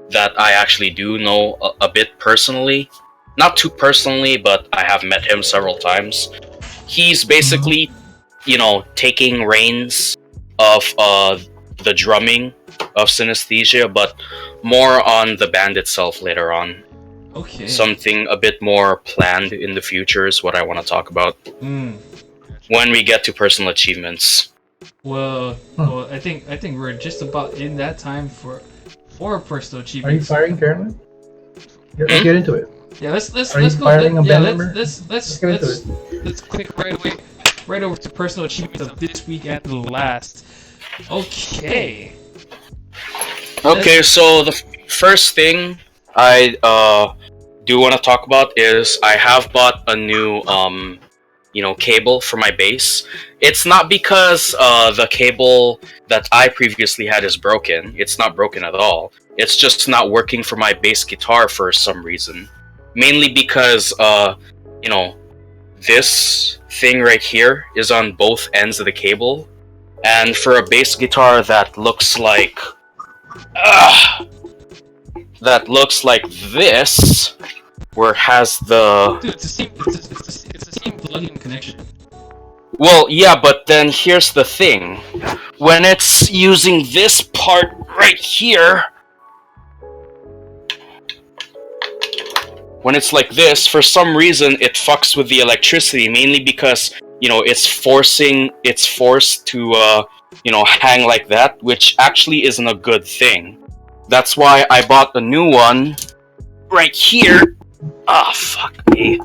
that I actually do know a bit personally, not too personally, but I have met him several times. He's basically taking reins of the drumming of synesthesia, but more on the band itself later on. Okay. Something a bit more planned in the future is what I want to talk about when we get to personal achievements. Well, I think we're just about in that time for personal Are you achievements. firing Carolyn? Let's get into it. Yeah, let's Are you go. firing a Yeah, band member? let's get into it. let's click right over to personal achievements of this week and the last. Okay. Okay, so the first thing I do want to talk about is I have bought a new cable for my bass. It's not because the cable that I previously had is broken. It's not broken at all. It's just not working for my bass guitar for some reason. Mainly because this thing right here is on both ends of the cable, and for a bass guitar that looks like this, where it has the Dude, it's the same plug-in connection. well, yeah, but then here's the thing. When it's using this part right here, when it's like this, for some reason it fucks with the electricity, mainly because, it's forced to, hang like that, which actually isn't a good thing. That's why I bought a new one right here. Ah, fuck me.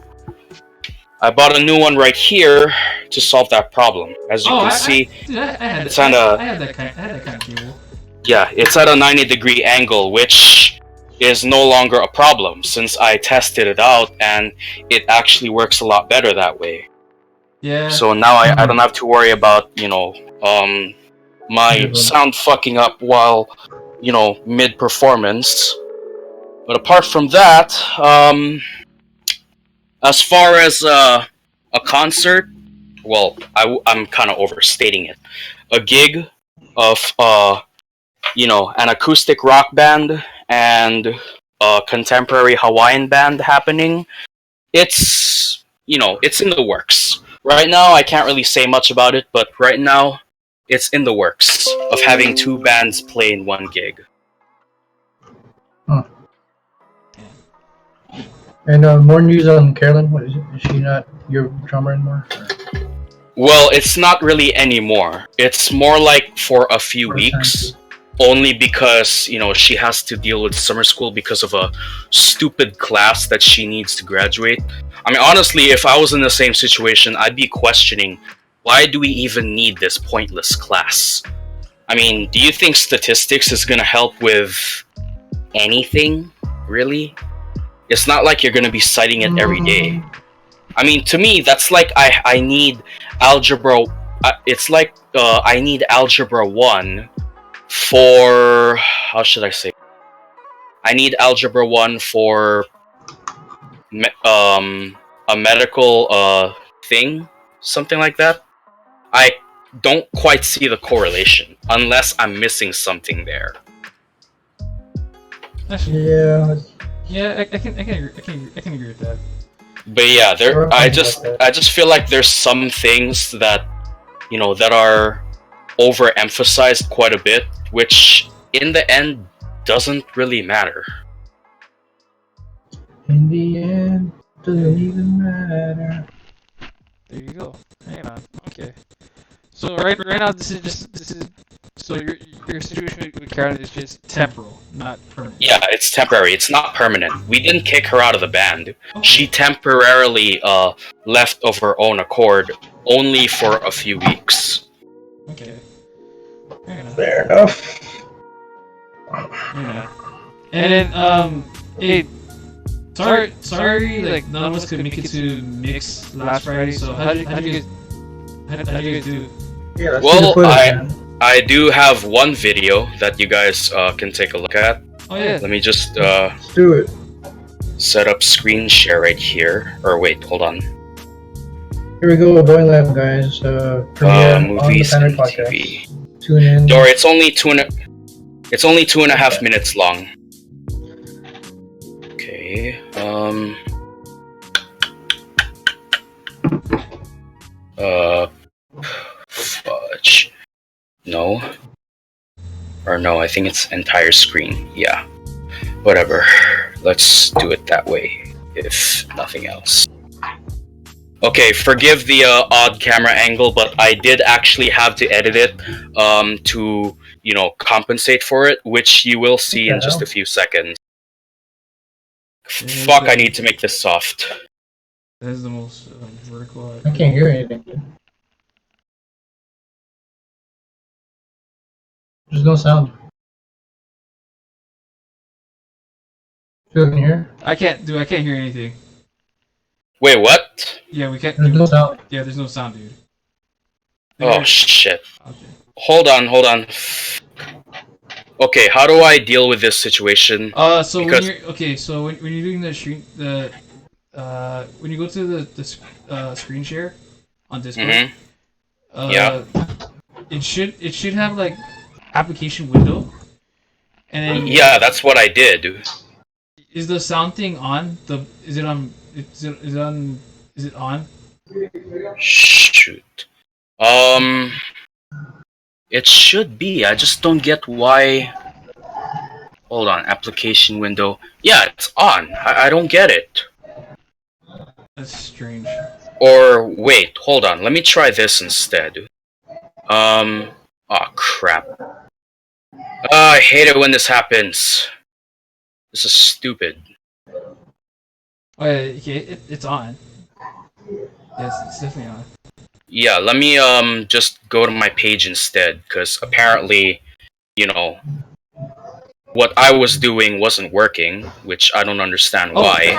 I bought a new one right here to solve that problem. As you can see, I had it's on I had that kind of cable. yeah, it's at a 90-degree angle, which is no longer a problem since I tested it out and it actually works a lot better that way. Yeah. So now I don't have to worry about, my sound fucking up while, mid-performance. But apart from that, as far as a concert, well, I'm kind of overstating it. A gig of, an acoustic rock band and a contemporary Hawaiian band happening, it's in the works. Right now, I can't really say much about it, but right now, it's in the works of having two bands play in one gig. And more news on Carolyn. What is it? Is she not your drummer anymore? Well, it's not really anymore. It's more like for a few weeks. Only because, she has to deal with summer school because of a stupid class that she needs to graduate. I mean, honestly, if I was in the same situation, I'd be questioning, why do we even need this pointless class? I mean, do you think statistics is going to help with anything, really? It's not like you're going to be citing it every day. I mean, to me, that's like I need algebra. It's like I need algebra 1 for, how should I say? I need algebra 1 for a medical thing, something like that. I don't quite see the correlation unless I'm missing something there. Yeah. Yeah, I can agree with that. But yeah, I just feel like there's some things that that are overemphasized quite a bit, which in the end doesn't really matter. In the end, doesn't even matter. There you go. Hang on. Okay. So right now this is so your situation with Karen is just temporal, not permanent. Yeah, it's temporary. It's not permanent. We didn't kick her out of the band. Okay. She temporarily left of her own accord, only for a few weeks. Okay. Fair enough. Fair enough. Yeah. And then hey, sorry, like none of us could make it to Mix last Friday. So how did you guys do? Yeah, let's Well, see the footage, man. I do have one video that you guys can take a look at. Oh yeah. Let me just Let's do it. set up screen share right here. Or wait, hold on. Here we go, Boy Lab, guys. Premiere on the Movies Panoramic and podcast. TV. Tune in. Or it's only 2.5 minutes long. Okay. Fudge. No. Or no, I think it's entire screen. Yeah. Whatever. Let's do it that way, if nothing else. Okay, forgive the odd camera angle, but I did actually have to edit it to, compensate for it, which you will see in just a few seconds. Fuck, I need to make this soft. That is the most vertical. I can't hear anything, dude. There's no sound. You can hear? I can't hear anything. Wait, what? Yeah, we can't. There's no sound. Yeah, there's no sound, dude. Oh, shit. Okay. Hold on. Okay, how do I deal with this situation? So Because- when you're doing the screen, when you go to the screen share on Discord, Mm-hmm. Yeah. it should have like application window, and then Yeah, that's what I did. is the sound thing on? Is it on? Is it on? Shoot. It should be. I just don't get why. Hold on, application window. Yeah, it's on. I don't get it. That's strange. Or wait, hold on. Let me try this instead. Oh crap. I hate it when this happens. This is stupid. Oh yeah, okay, it's on. Yes, it's definitely on. Yeah, let me just go to my page instead, because apparently, what I was doing wasn't working, which I don't understand why.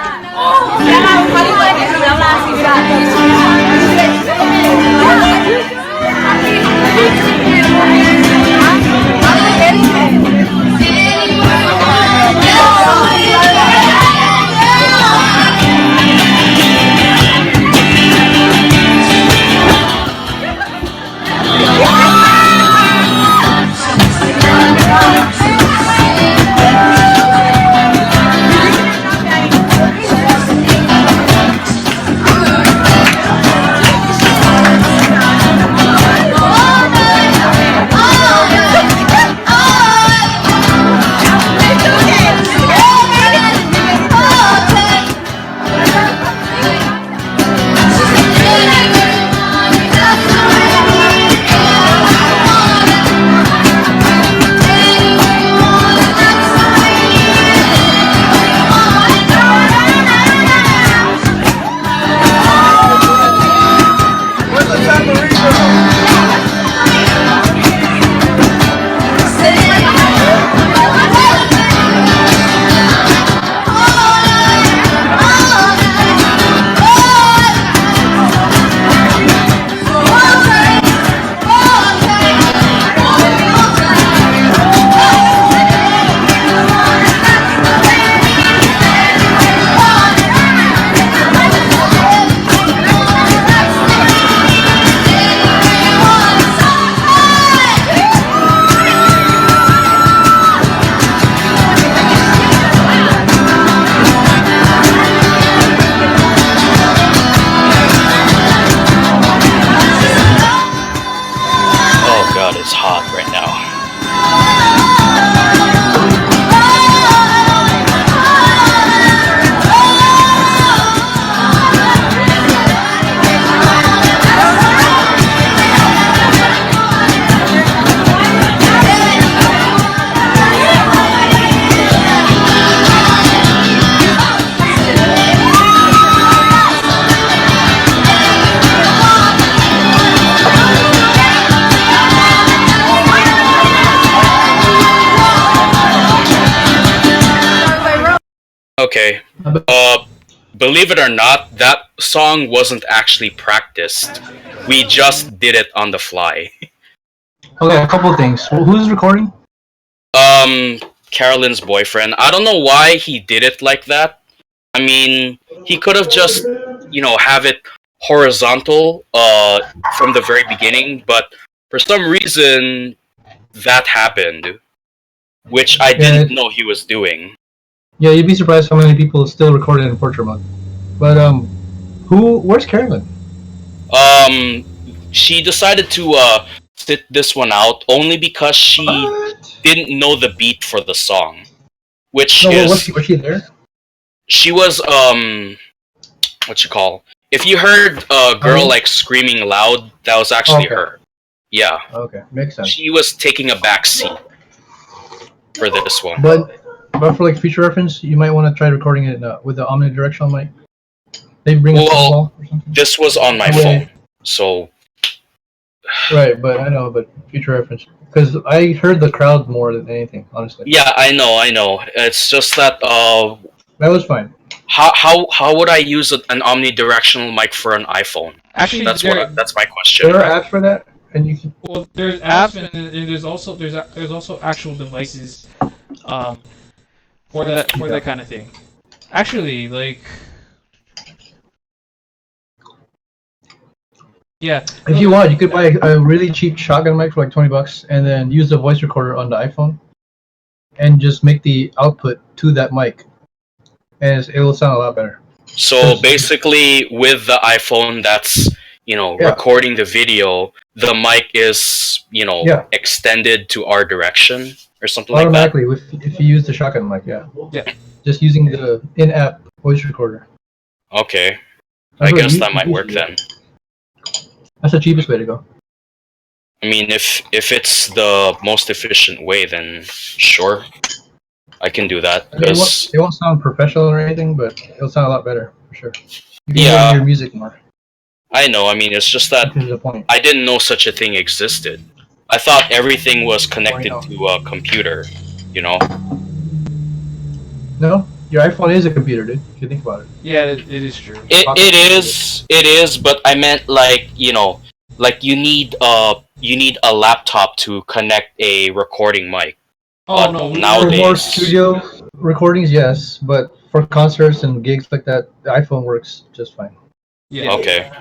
Okay. Believe it or not, that song wasn't actually practiced. We just did it on the fly. Okay, a couple of things. Who's recording? Carolyn's boyfriend. I don't know why he did it like that. I mean, he could have just, have it horizontal from the very beginning, but for some reason that happened, which I didn't know he was doing. Yeah, you'd be surprised how many people still recording in portrait mode. But where's Carolyn? She decided to sit this one out only because she didn't know the beat for the song, which was she there? She was what you call? If you heard a girl like screaming loud, that was actually her. Yeah. Okay, makes sense. She was taking a back seat for this one. But for like future reference, you might want to try recording it with the omnidirectional mic. They bring a or something. This was on my phone, so. Right, but I know, but future reference, because I heard the crowd more than anything, honestly. Yeah, I know. It's just that that was fine. How would I use an omnidirectional mic for an iPhone? Actually, that's my question. There are apps for that, and you can. Well, there's apps, and there's also actual devices, for that kind of thing. Actually, like. Yeah. If you want, you could buy a really cheap shotgun mic for like $20, and then use the voice recorder on the iPhone, and just make the output to that mic, and it will sound a lot better. So basically, with the iPhone, that's recording the video, the mic is extended to our direction or something like that. Automatically, if you use the shotgun mic, yeah, just using the in-app voice recorder. Okay, I guess that might work then. That's the cheapest way to go. I mean, if it's the most efficient way, then sure, I can do that. It won't sound professional or anything, but it'll sound a lot better for sure. You can hear your music more. I know. I mean, it's just that I didn't know such a thing existed. I thought everything was connected to a computer. No, your iPhone is a computer, dude. If you think about it. Yeah, it is true. It is, but I meant like you need a laptop to connect a recording mic. Oh no! Nowadays, for more studio recordings, yes, but for concerts and gigs like that, the iPhone works just fine. Yeah. Okay.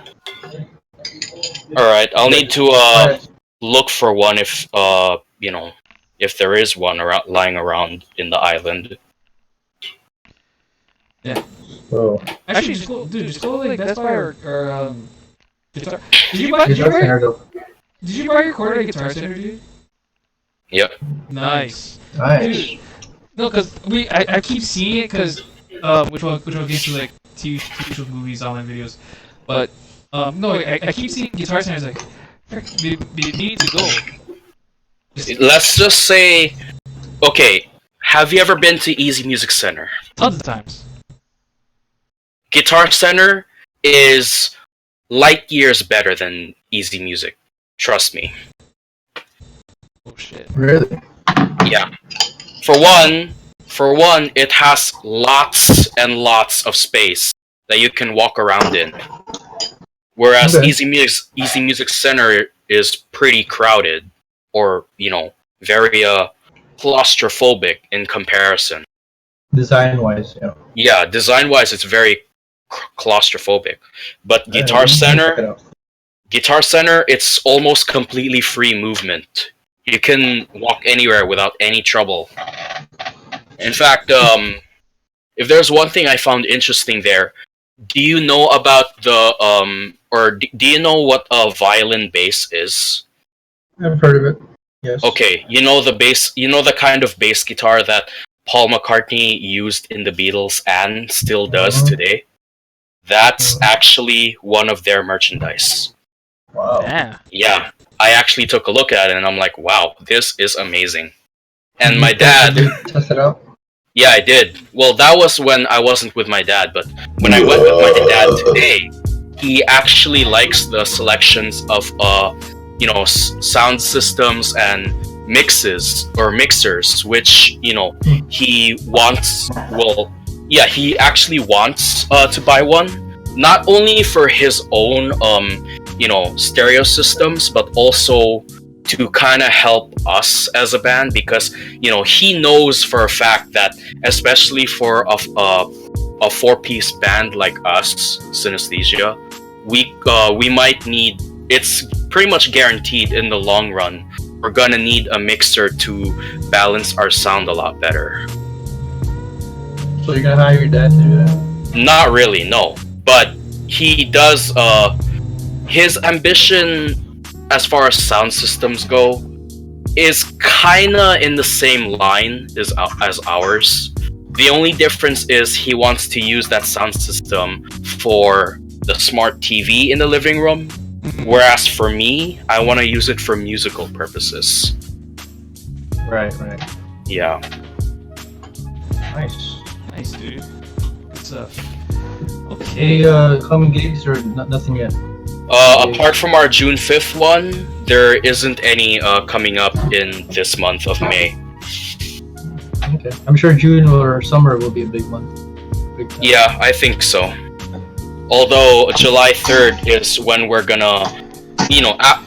All right. I'll need to look for one if if there is one lying around in the island. Yeah. Oh. Actually, just go like Best Buy or guitar. Did you buy your recorder at Guitar Center, dude? Yep. Nice. Nice. Dude, no, cause I keep seeing it, cause which one gets to like TV shows, movies, online videos, but no, I keep seeing Guitar Center. Like, frick, they need to go. Let's just say, okay. Have you ever been to Easy Music Center? Tons of times. Guitar Center is light years better than Easy Music. Trust me. Oh shit. Really? Yeah. For one, it has lots and lots of space that you can walk around in. Whereas Easy Music Center is pretty crowded, or very claustrophobic in comparison. Design-wise, yeah. Yeah, design-wise, it's very claustrophobic. But Guitar Center, it's almost completely free movement. You can walk anywhere without any trouble. In fact, if there's one thing I found interesting there, do you know about do you know what a violin bass is? I've heard of it. Yes. Okay, the kind of bass guitar that Paul McCartney used in the Beatles and still does today? That's actually one of their merchandise. Wow. Yeah. I actually took a look at it and I'm like, wow, this is amazing. And my dad... Test it out? Yeah, I did. Well, that was when I wasn't with my dad, but when I went with my dad today, he actually likes the selections of sound systems and mixers, which he wants. Well, yeah, he actually wants to buy one, not only for his own stereo systems, but also to kind of help us as a band, because he knows for a fact that, especially for a four-piece band like us, Synesthesia, we might need, it's pretty much guaranteed in the long run, we're gonna need a mixer to balance our sound a lot better. So you're gonna hire your dad to do that? Not really, no. But he does, his ambition as far as sound systems go is kinda in the same line as ours. The only difference is he wants to use that sound system for the smart TV in the living room, whereas for me, I want to use it for musical purposes. Right. Yeah. Nice, dude. Good stuff. Okay. Any coming gigs or nothing yet? Apart from our June 5th one, there isn't any coming up in this month of May. Okay. I'm sure June or summer will be a big month. Big time. Yeah, I think so. Although July 3rd is when we're gonna,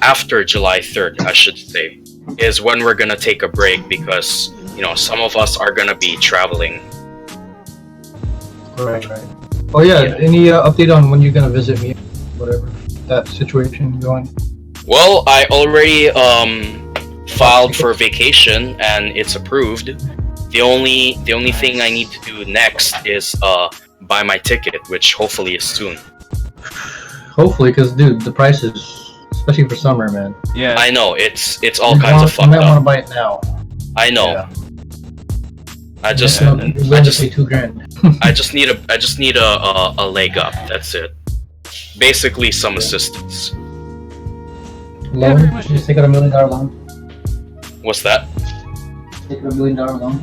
after July 3rd, I should say, is when we're gonna take a break, because, some of us are gonna be traveling. Right. Oh yeah. Any update on when you're gonna visit me? Whatever that situation going. Well, I already filed for vacation and it's approved. The only thing I need to do next is buy my ticket, which hopefully is soon. Hopefully, because dude, the prices, especially for summer, man. Yeah. I know it's all kinds of fucked You might want to up. buy it now. I know. Yeah. I just You're going to pay $2,000. I just need a leg up. That's it. Basically, some assistance. Loan? pretty much. Just take out $1 million loan. What's that? Take out $1 million loan.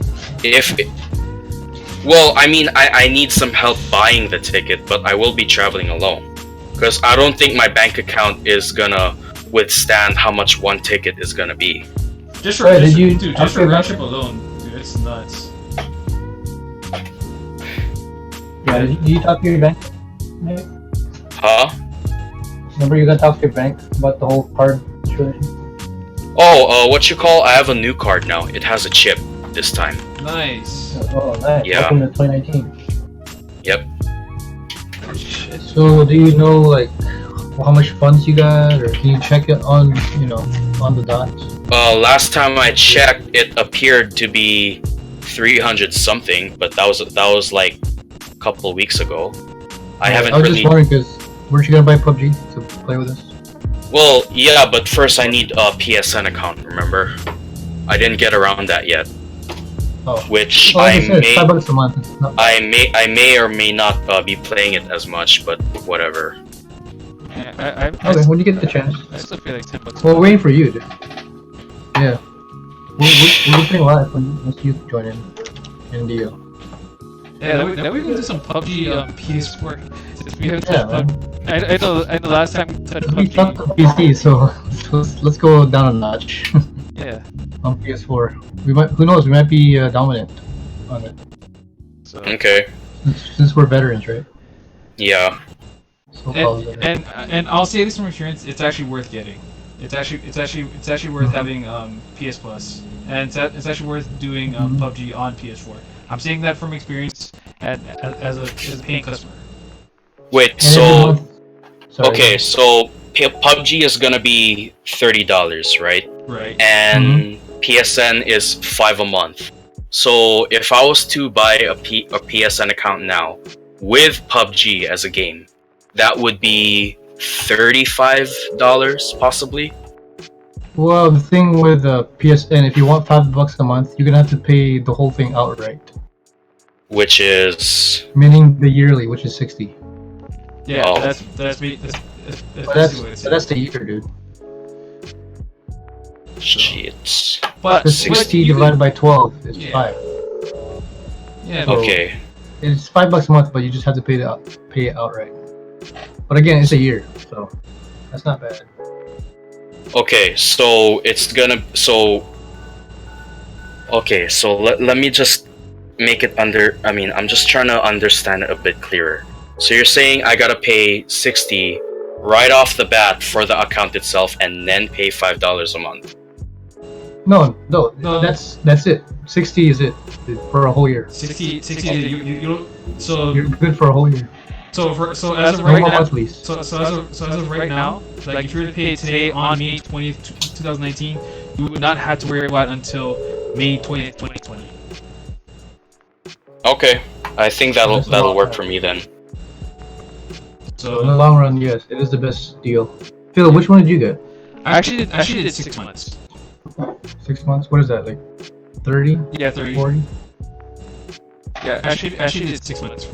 Well, I mean, I need some help buying the ticket, but I will be traveling alone, because I don't think my bank account is gonna withstand how much one ticket is gonna be. Just Right, for did you just for upgrade round trip alone, dude, it's nuts. Yeah, did you talk to your bank? Huh? Remember you got to talk to your bank about the whole card situation? Oh, I have a new card now. It has a chip this time. Nice. Oh, nice. Yeah. Welcome to 2019. Yep. Shit. So, do you know, like, how much funds you got, or can you check it on, on the dot? Last time I checked, it appeared to be 300 something, but that was like a couple of weeks ago. I haven't I was really. just wondering, because weren't you gonna buy PUBG to play with us? Well, yeah, but first I need a PSN account. Remember, I didn't get around that yet. Oh. Which Well, I like I said, it's may, $5 a month. It's not I may or may not be playing it as much, but whatever. Yeah, Okay, when you get the chance. I still feel like $10. Well, we're waiting for you, dude. Yeah. We're playing live once you join in the Yeah, then we can do some PUBG on PS4. Since we haven't Yeah, touched PUBG. I know last time we touched we talked PUBG. on PC, so let's go down a notch Yeah. on PS4. We might, who knows, we might be dominant on it So Okay. since we're veterans, right? Yeah. So-called veterans. and I'll say this from experience, it's actually worth getting. It's actually worth having PS Plus, and it's actually worth doing PUBG on PS4. I'm saying that from experience and as a paying customer. Wait. And every So month- sorry, okay. So PUBG is gonna be $30, right? Right. And PSN is $5 a month. So if I was to buy a PSN account now with PUBG as a game, that would be $35 possibly. Well, the thing with PSN, if you want $5 a month, you're gonna have to pay the whole thing outright, Which is meaning the yearly, which is 60. Yeah, Oh. that's But basically that's the year, dude. shit. But Because 60 you divided by 12 is Yeah. 5. yeah, So- Okay. It's $5 a month, but you just have to pay it outright. But again, it's a year, so that's not bad. Okay. So it's gonna. So. Okay. So let me just make it under. I mean, I'm just trying to understand it a bit clearer. So you're saying I gotta pay 60 right off the bat for the account itself, and then pay $5 a month. No, No. that's it. 60 is it for a whole year. 60 you don't, so You're good for a whole year. so as of No right more now, monthlies. so as of right now, like if you were to pay today on May 20th, 2019, you would not have to worry about it until May 20th, 2020. Okay, I think that'll work for me then. So in So the long run, yes, it is the best deal. Phil, which one did you get? I actually did 6 months. 6 months? What is that, like 30? Yeah, 30. 40? Yeah, actually did 6 months.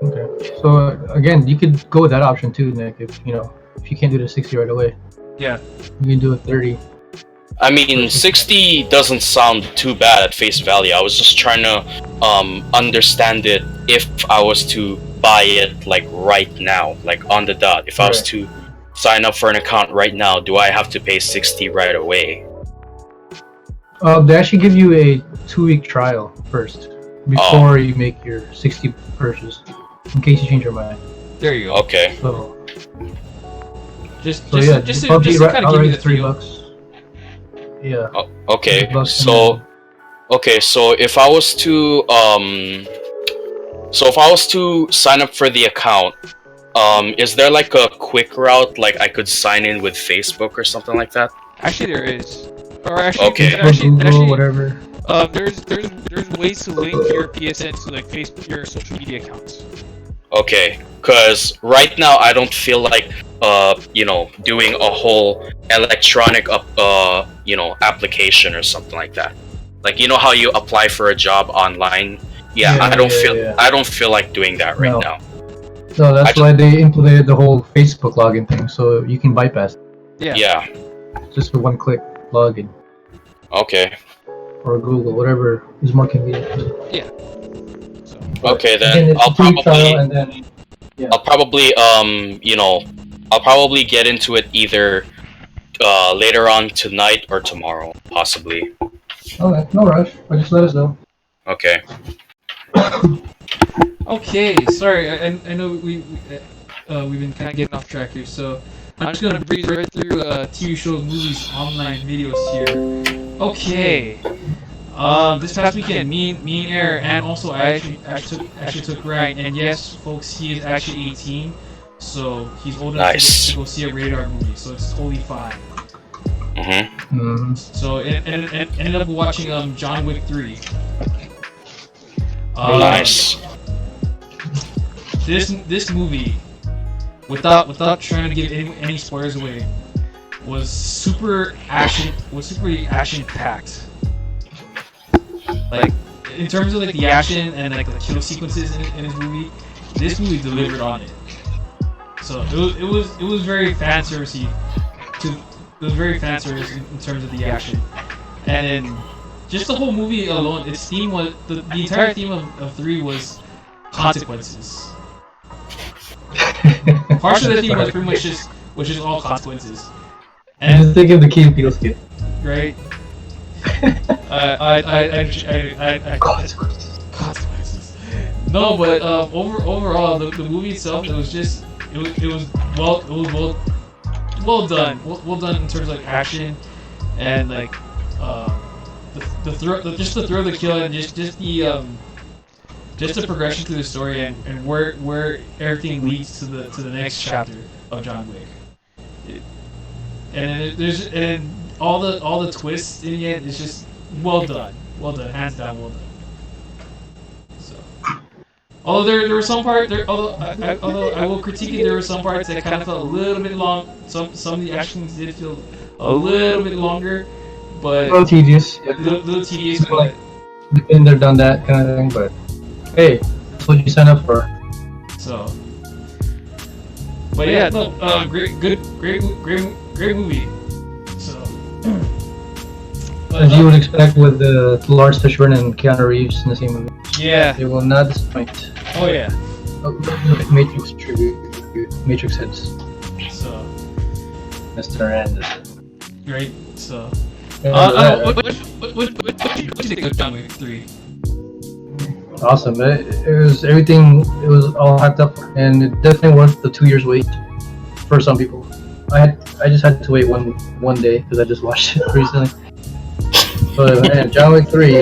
Okay. So again, you could go with that option too, Nick, if you can't do the 60 right away. Yeah. You can do a 30. I mean, 60 doesn't sound too bad at face value. I was just trying to understand it if I was to buy it like right now, like on the dot. If I was to sign up for an account right now, do I have to pay 60 right away? They actually give you a 2-week trial first before you make your 60 purchase, in case you change your mind. There you go. Okay. So Just yeah, to PUBG kind of give you the feel. $3. Yeah. Okay. $3 So if I was to sign up for the account, is there like a quick route, like I could sign in with Facebook or something like that? Actually, there is. Or actually, Okay. Google, whatever. there's ways to link your PSN to like Facebook, your social media accounts. Okay, because right now I don't feel like doing a whole electronic application or something like that. Like how you apply for a job online. Yeah, I don't feel like doing that right now. No, that's why they implemented the whole Facebook login thing, so you can bypass it. Yeah. Just a one-click login. Okay. Or Google, whatever is more convenient. Yeah. So, Okay, again, then it's a free trial, and then I'll probably get into it either later on tonight or tomorrow, possibly. okay, no rush. But just let us know. Okay. okay, sorry, I know we've been kind of getting off track here, so I'm just gonna breeze right through TV shows, movies, online videos here. Okay. This past weekend, me and Air, and also I actually took Ryan, and yes, folks, he is actually 18, so he's old enough to go see a rated R movie, so it's totally fine. So and ended up watching John Wick 3. Nice. This movie, without trying to give any spoilers away, was super action packed. Like in terms of like the action and like the kill sequences in this movie, this movie delivered on it. So it was very fan servicey. It was very fan service in terms of the action, and then just the whole movie alone, its theme was the entire theme of 3 was consequences. Part of the theme was pretty much just all consequences. And just think of the Key and Peele skit. Right. Consequences. No, but overall, the movie itself, it was well done. Well done in terms of like action and like the thrill of the kill, and just the progression through the story and where everything leads to the next chapter of John Wick. And all the twists in the end is just well done, hands down, well done. So, although there were some parts, although I will critique it, there were some parts that kind of felt a little bit long. Some of the actions did feel a little bit longer, but a little tedious. Little tedious, but been there, done that kind of thing. But hey, that's what you signed up for. So, but yeah, no, great movie. So, as you would expect with the Lawrence Fishburne and Keanu Reeves in the same movie. Yeah. They will not disappoint. Oh yeah. Matrix tribute. Matrix heads. So, Mr. Anderson. right. So, Yeah, what do you think of John Wick 3? Awesome. It was everything. It was all hyped up, and it definitely worth the 2 years wait for some people. I just had to wait one day because I just watched it recently. But man, John Wick 3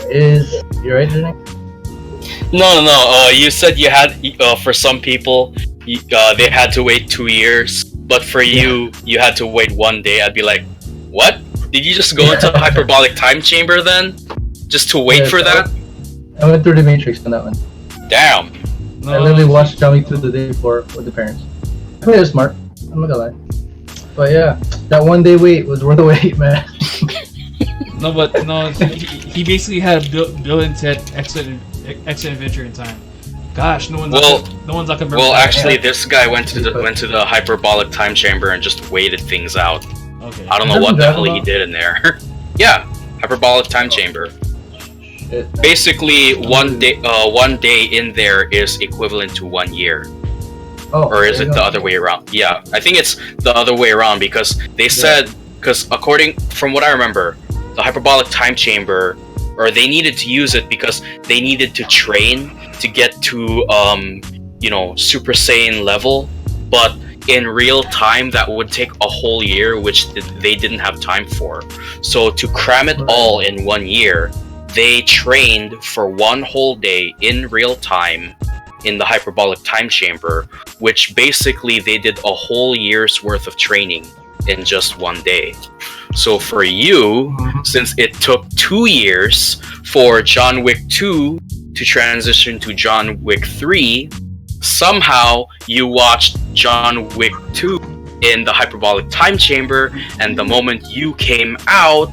is you right, Nick? No. You said you had for some people, they had to wait 2 years, but for you had to wait one day. I'd be like, what? Did you just go into a hyperbolic time chamber then, just to wait for that? I went through the Matrix on that one. Damn. I literally watched John Wick 2 the day before with the parents. I mean, it was smart. I'm not gonna lie. But yeah, that one day wait was worth the wait, man. He basically had a built-in excellent adventure in time. Gosh, no one's not gonna remember. Well, actually, this guy went to the hyperbolic time chamber and just waited things out. Okay. I don't know what the hell he did in there. Yeah, hyperbolic time chamber. Basically, one day in there is equivalent to 1 year. Oh, or is it the other way around? Yeah, I think it's the other way around because they said, because according from what I remember, the hyperbolic time chamber, or they needed to use it because they needed to train to get to Super Saiyan level, but in real time that would take a whole year, which they didn't have time for. So to cram it all in 1 year, they trained for one whole day in real time in the hyperbolic time chamber, which basically they did a whole year's worth of training in just one day. So for you, since it took 2 years for John Wick 2 to transition to John Wick 3, somehow you watched John Wick 2 in the hyperbolic time chamber, and the moment you came out,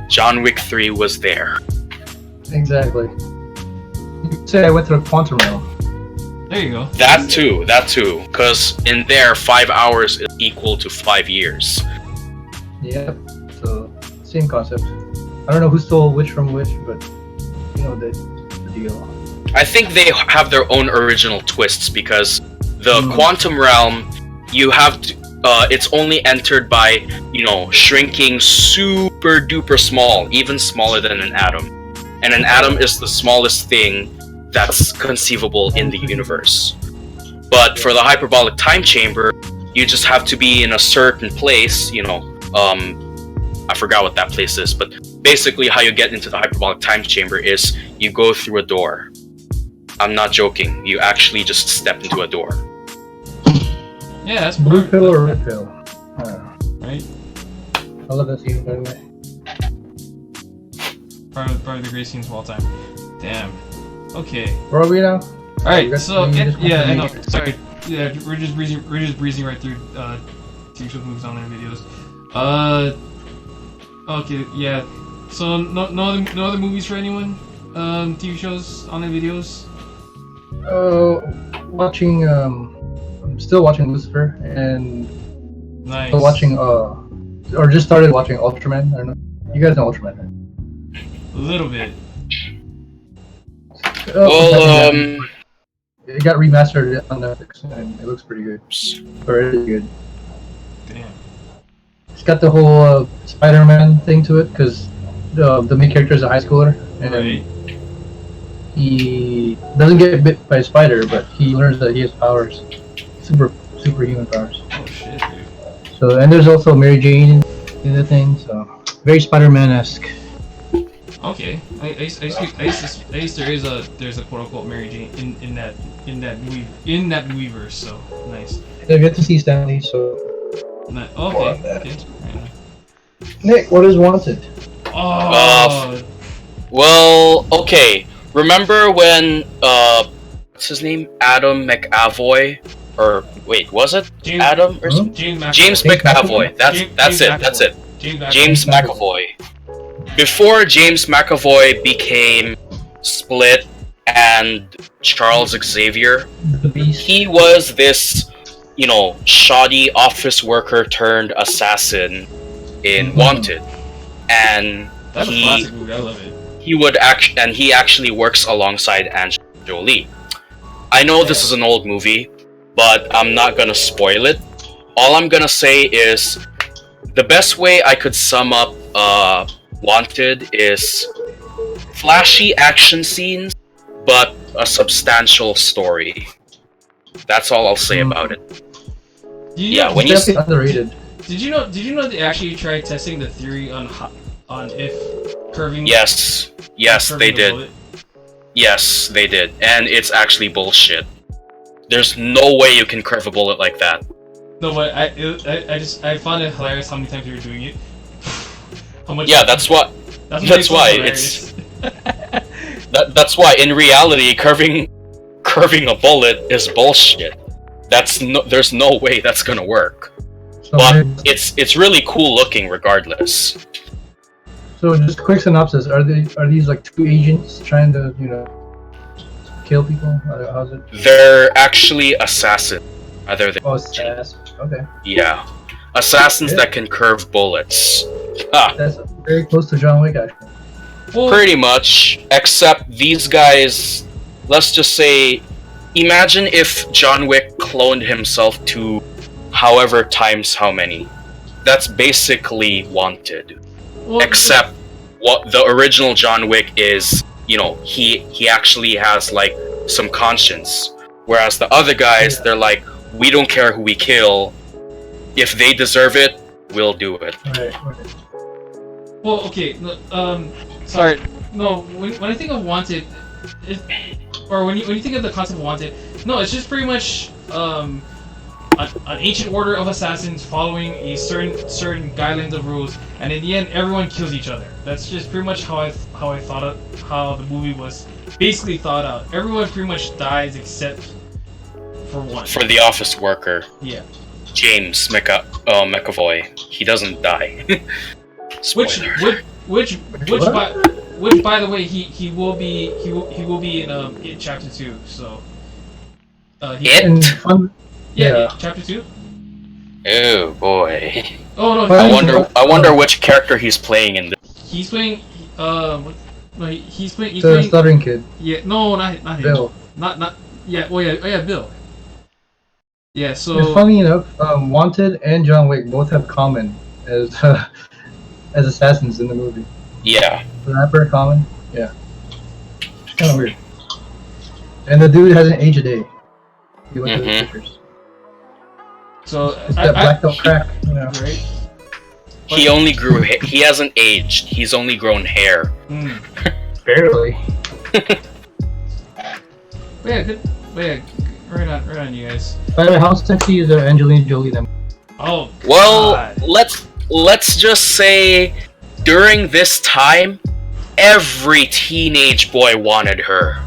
John Wick 3 was there. Exactly. You could say I went to the quantum realm. There you go. That too. Because in there, 5 hours is equal to 5 years. Yep. So, same concept. I don't know who stole which from which, but you know the deal. I think they have their own original twists because the quantum realm, you have to, it's only entered by, shrinking super duper small, even smaller than an atom. And an atom is the smallest thing that's conceivable in the universe. But for the hyperbolic time chamber, you just have to be in a certain place, I forgot what that place is, but basically how you get into the hyperbolic time chamber is you go through a door. I'm not joking, you actually just step into a door. Yeah, that's blue pill or red pill. Right? I love that scene, by the way. Probably the greatest scenes of all time. Damn. Okay. Where are we now? Alright, so I know. Sorry. Yeah, we're just breezing right through TV shows, movies, online videos. Okay, yeah. So no other movies for anyone? TV shows, online videos? I'm still watching Lucifer and Nice. still watching or just started watching Ultraman. I don't know. You guys know Ultraman, right? A little bit. It got remastered on Netflix and it looks pretty good. Very good. Damn. It's got the whole Spider-Man thing to it because the main character is a high schooler and he doesn't get bit by a spider, but he learns that he has powers, superhuman powers. Oh shit, dude. So and there's also Mary Jane in the thing, so very Spider-Man-esque. Okay, I used there's a quote unquote Mary Jane in that movieverse, so nice. I get to see Stanley, so. Okay. Nick, what is Wanted? Oh. Well, okay. Remember when what's his name? Adam McAvoy, or wait, was it Adam or James McAvoy? That's it. James McAvoy. Before James McAvoy became Split and Charles Xavier, he was this, shoddy office worker turned assassin in Wanted, and that's a classic movie. I love it. He actually works alongside Angelina Jolie. I know this is an old movie, but I'm not gonna spoil it. All I'm gonna say is the best way I could sum up Wanted is flashy action scenes but a substantial story. That's all I'll say about it. Yeah, when It's definitely underrated. Did you know they actually tried testing the theory on if curving? Yes, curving they the did. bullet? Yes, they did, and it's actually bullshit. There's no way you can curve a bullet like that. No, but I found it hilarious how many times you were doing it. How much? Yeah, that's what. That's That's why it's. That's why in reality, curving a bullet is bullshit. There's no way that's gonna work. So, But it's really cool looking regardless. so just a quick synopsis. Are these like two agents trying to kill people? How's it? They're actually assassins. Other than Oh, it's ass. Okay. yeah, assassins Yeah. that can curve bullets. Ah, That's very close to John Wick, actually. Well, pretty much. Except these guys. Let's just say, imagine if John Wick cloned himself to however times how many. That's basically Wanted. well, Except what the original John Wick is, he actually has like some conscience. Whereas the other guys, they're like, we don't care who we kill. If they deserve it, we'll do it. Right. Well, okay. Sorry. No, when I think of Wanted, or when you think of the concept of Wanted, no, it's just pretty much an ancient order of assassins following a certain guidelines of rules, and in the end, everyone kills each other. That's just pretty much how I thought of how the movie was basically thought out. Everyone pretty much dies except for one. For the office worker, Yeah. James McAvoy, he doesn't die. Spoiler. Which by the way, he will be in chapter 2. So. And fun. Yeah. Chapter 2. Oh boy. Oh no. Well, I wonder which character he's playing in this. He's playing. He's The playing. stuttering kid, Yeah. No, not him. Bill. Not. Yeah. Oh yeah. Oh yeah. Bill. Yeah. And So. funny enough, Wanted and John Wick both have Common as as assassins in the movie. Yeah. The rapper Common. Yeah. It's kind of weird. And the dude hasn't aged a day. He went to the Mhm. pictures. So. It's that black belt crack. Right. He only grew. He hasn't aged. He's only grown hair. Mm. Barely. But yeah. Good. But yeah. Right on, you guys. By the way, how sexy is Angelina Jolie then? Oh. Well, God. let's just say, during this time, every teenage boy wanted her.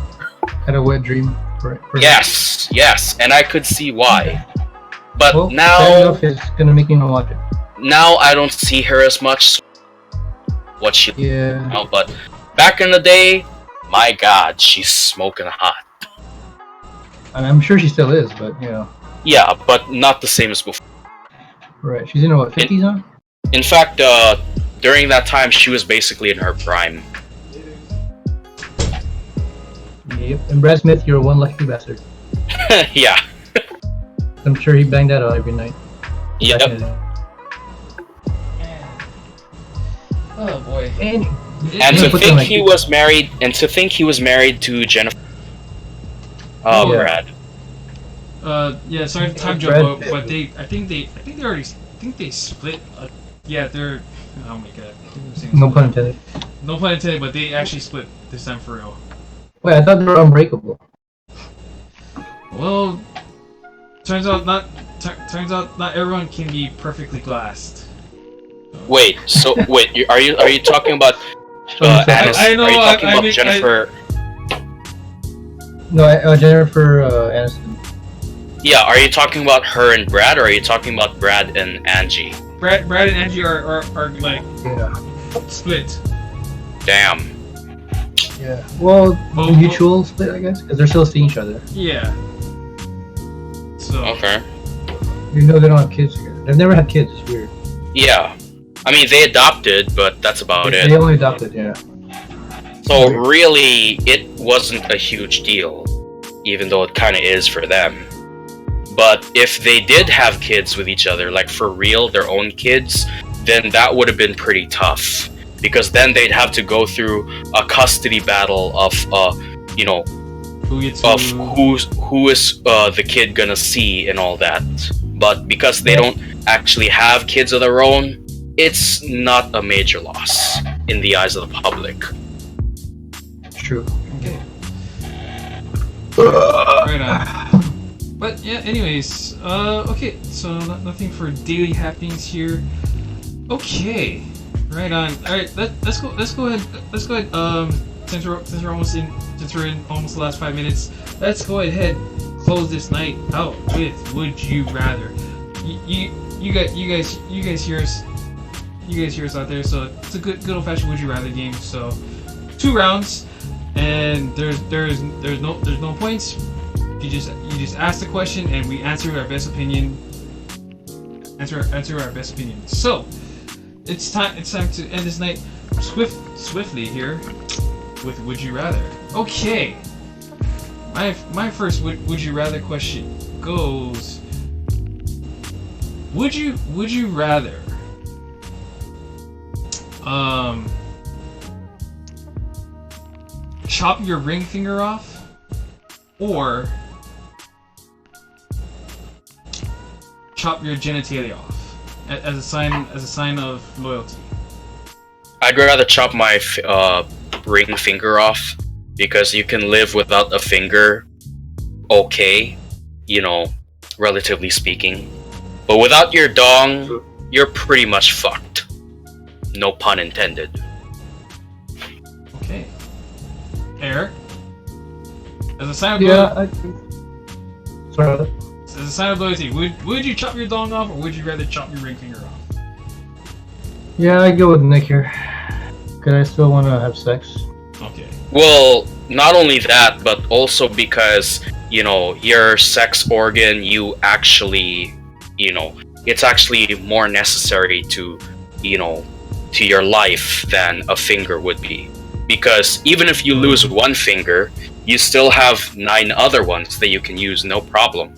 Had a wet dream. For her. Yes, and I could see why. But Well, fair now enough, it's gonna make me not watch it. I don't see her as much. What she Yeah. now, but back in the day, my God, she's smoking hot. I'm sure she still is, but Yeah, but not the same as before. right. She's in her, what, 50s now? In fact, during that time, she was basically in her prime. Yep. And Brad Smith, you're one lucky bastard. Yeah. I'm sure he banged that out every night. back in Yep. the day. Oh boy. And And Yeah, to put think them like- he was married to Jennifer. Yeah. Brad. Yeah. Sorry for time Brad jump, Pitt. but they already split. Yeah, they're. Oh my god. no pun intended. No pun intended, but they actually split this time for real. Wait, I thought they were unbreakable. Well, turns out not everyone can be perfectly glassed. Wait. So wait. Are you talking about? I know, Are you talking I about mean, Jennifer? No, Jennifer Aniston. Yeah. Are you talking about her and Brad, or are you talking about Brad and Angie? Brad and Angie are like Yeah. split. Damn. Yeah. Well, Well, mutual split, I guess, because they're still seeing each other. Yeah. So. Okay. Even though they don't have kids together. They've never had kids. It's weird. Yeah. I mean, they adopted, but that's about They it. only adopted, yeah. So really, it wasn't a huge deal, even though it kind of is for them. But if they did have kids with each other, like for real, their own kids, then that would have been pretty tough. Because then they'd have to go through a custody battle of, of who is the kid gonna see and all that. But because they don't actually have kids of their own, it's not a major loss in the eyes of the public. True. Okay. Right on. But yeah, anyways, okay, so nothing for daily happenings here. Okay, right on. All right, let's go ahead. Since we're almost in almost the last 5 minutes, let's go ahead close this night out with Would You Rather. You guys hear us out there. So it's a good old fashioned Would You Rather game. So 2 rounds, and there's no points. You just ask the question and we answer our best opinion. Answer our best opinion. So it's time to end this night swiftly here with Would You Rather. Okay. My first would you rather question goes, Would you rather chop your ring finger off or chop your genitalia off as a sign of loyalty? I'd rather chop my ring finger off, because you can live without a finger, okay, relatively speaking. But without your dong, you're pretty much fucked. No pun intended. Okay. Eric? As a sign of loyalty, Sorry. as a sign of loyalty, would you chop your dong off or would you rather chop your ring finger off? Yeah, I go with Nick here. Cause I still want to have sex. Okay. Well, not only that, but also because, your sex organ, you actually, it's actually more necessary to your life than a finger would be. Because even if you lose one finger, you still have 9 other ones that you can use, no problem.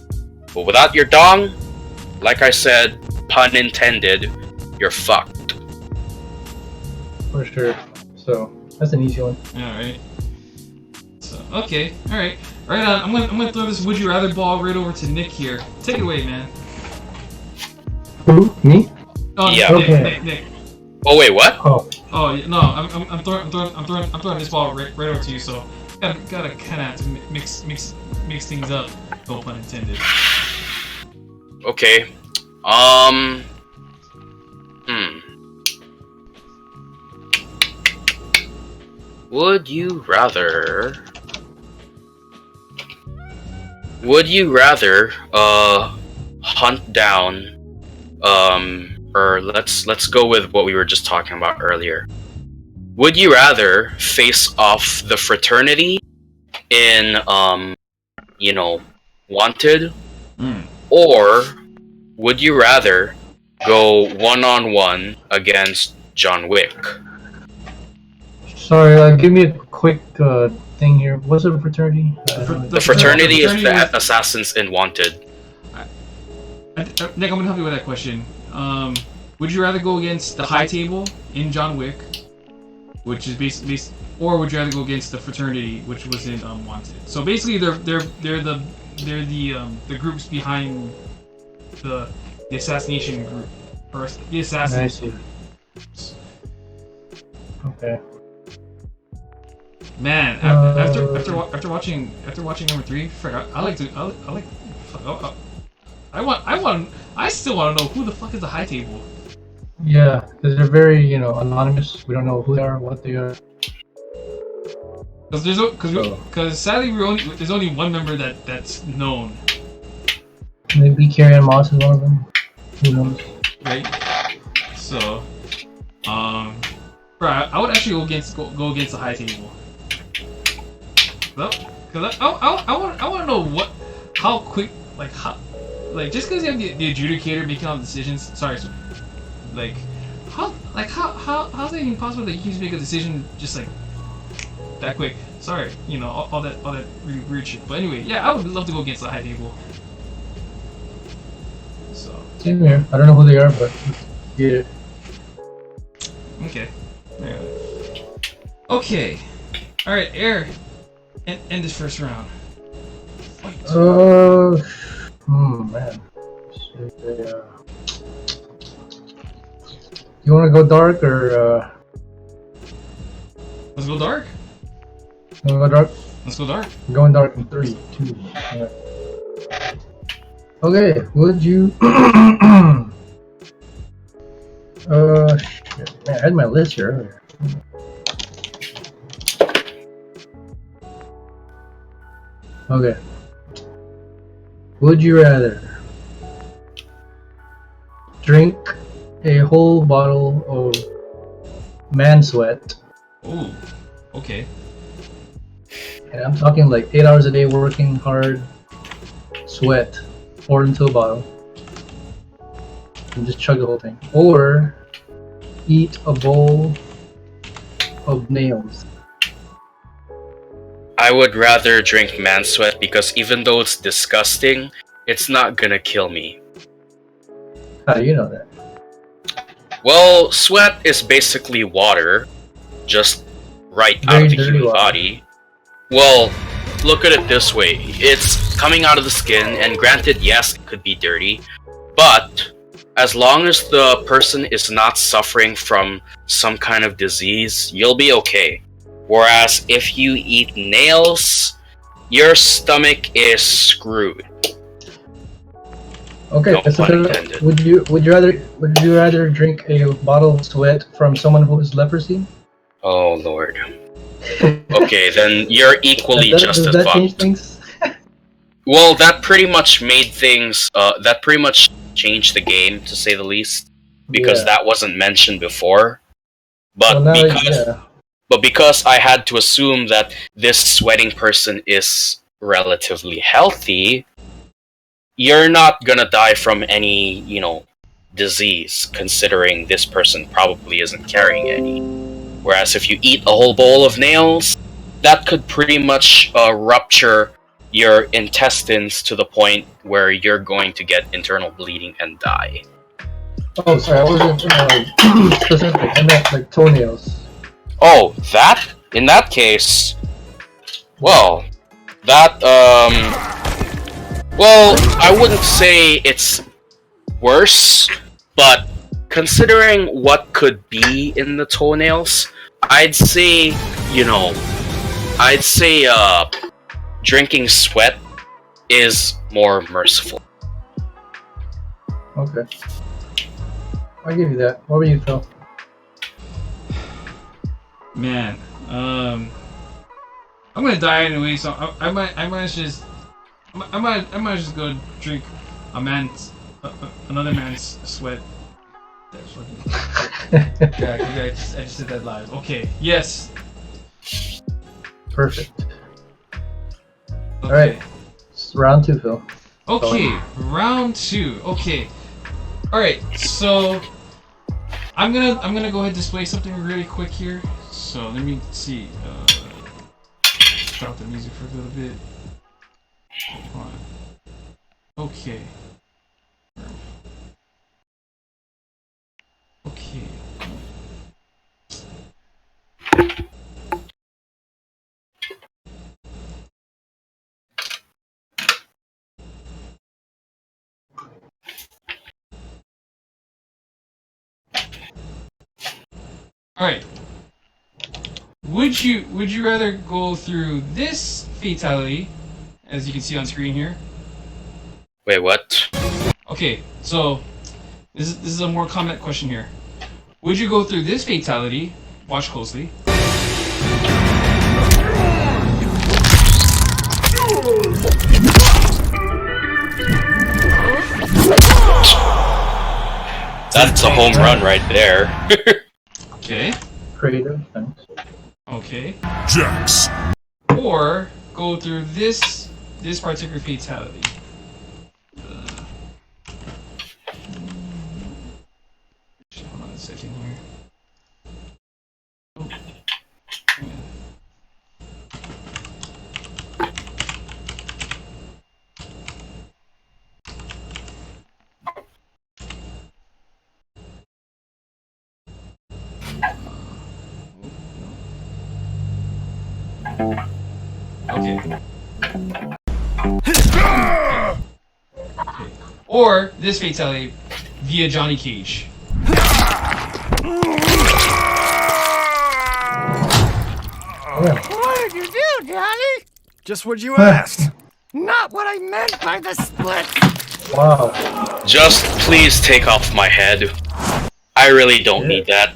But without your dong, like I said, pun intended, you're fucked. For sure. So that's an easy one. Alright. So okay, alright. Right on. I'm gonna throw this would you rather ball right over to Nick here. Take it away, man. Who? Me? Oh Yeah. Okay. Nick. Oh wait, what? Oh no, I'm throwing this ball right over to you, so gotta kinda have to mix things up. No pun intended. Okay. Would you rather hunt down or let's go with what we were just talking about earlier. Would you rather face off the fraternity in Wanted, or would you rather go one-on-one against John Wick? Sorry, give me a quick thing here. What's a fraternity? The fraternity is the assassins in Wanted. Nick, I'm gonna help you with that question. Would you rather go against the High Table in John Wick, which is basically, or would you rather go against the fraternity, which was in Wanted? So basically, they're the groups behind the assassination group, or the assassins. I see. Okay. Man, after watching number 3, I still want to know who the fuck is the High Table. Yeah, because they're very, anonymous. We don't know who they are, what they are. Because sadly there's only one member that's known. Maybe Carrie Ann Moss is one of them. Who knows? Right. So, bro, I would actually go against the High Table. Because I want to know how quick, just because you have the adjudicator making all the decisions. Sorry, how's it even possible that you can just make a decision just that quick? Sorry, all that really weird shit. But anyway, yeah, I would love to go against the High Table. So. Same here. I don't know who they are, but get it. Okay. Anyway. Okay. All right, Air. End this first round. Man. You want to go dark or Let's go dark. you wanna go dark? Let's go dark. We're going dark in 3, 2, 1. Okay, would you? Shit. Man, I had my list here earlier. Okay. Would you rather drink a whole bottle of man sweat, Ooh. Okay. and I'm talking like 8 hours a day working hard, sweat, poured into a bottle, and just chug the whole thing, or eat a bowl of nails? I would rather drink man sweat because even though it's disgusting, it's not gonna kill me. How do you know that? Well, sweat is basically water, just right out Very of the dirty human water. body. Well, look at it this way. It's coming out of the skin, and granted, yes, it could be dirty, but as long as the person is not suffering from some kind of disease, you'll be okay. Whereas if you eat nails, your stomach is screwed. Okay, No so pun intended. would you rather drink a bottle of sweat from someone who has leprosy? Oh lord. Okay, then you're equally just Does as that change fucked. things? Well, that pretty much made things. That pretty much changed the game, to say the least, because Yeah. that wasn't mentioned before. But Well, now, because yeah. But because I had to assume that this sweating person is relatively healthy, you're not gonna die from any, disease, considering this person probably isn't carrying any. Whereas if you eat a whole bowl of nails, that could pretty much rupture your intestines to the point where you're going to get internal bleeding and die. Oh, sorry, I wasn't specific. I meant like toenails. Oh, that? In that case, well, well, I wouldn't say it's worse, but considering what could be in the toenails, I'd say, drinking sweat is more merciful. Okay. I'll give you that. What about you, Phil? Man, I'm gonna die anyway, so I might just go drink another man's sweat. That's fucking. Yeah, I just did that live. Okay, yes. Perfect. Okay. Alright. It's round 2, Phil. Okay, round 2. Okay. All right, so I'm gonna go ahead and display something really quick here. So let me see. Drop the music for a little bit. Hold on. Okay. Okay. All right. Would you rather go through this fatality, as you can see on screen here? Wait, what? Okay, so this is a more comment question here. Would you go through this fatality? Watch closely. That's a home run right there. Okay. Creative, thanks. Okay. Jax. Or go through this particular fatality. Hold on a second here. Oh. Hang on. Okay. or this fatality via Johnny Cage. What did you do, Johnny? Just what you asked. Not what I meant by the split. Wow. Just please take off my head. I really don't need that.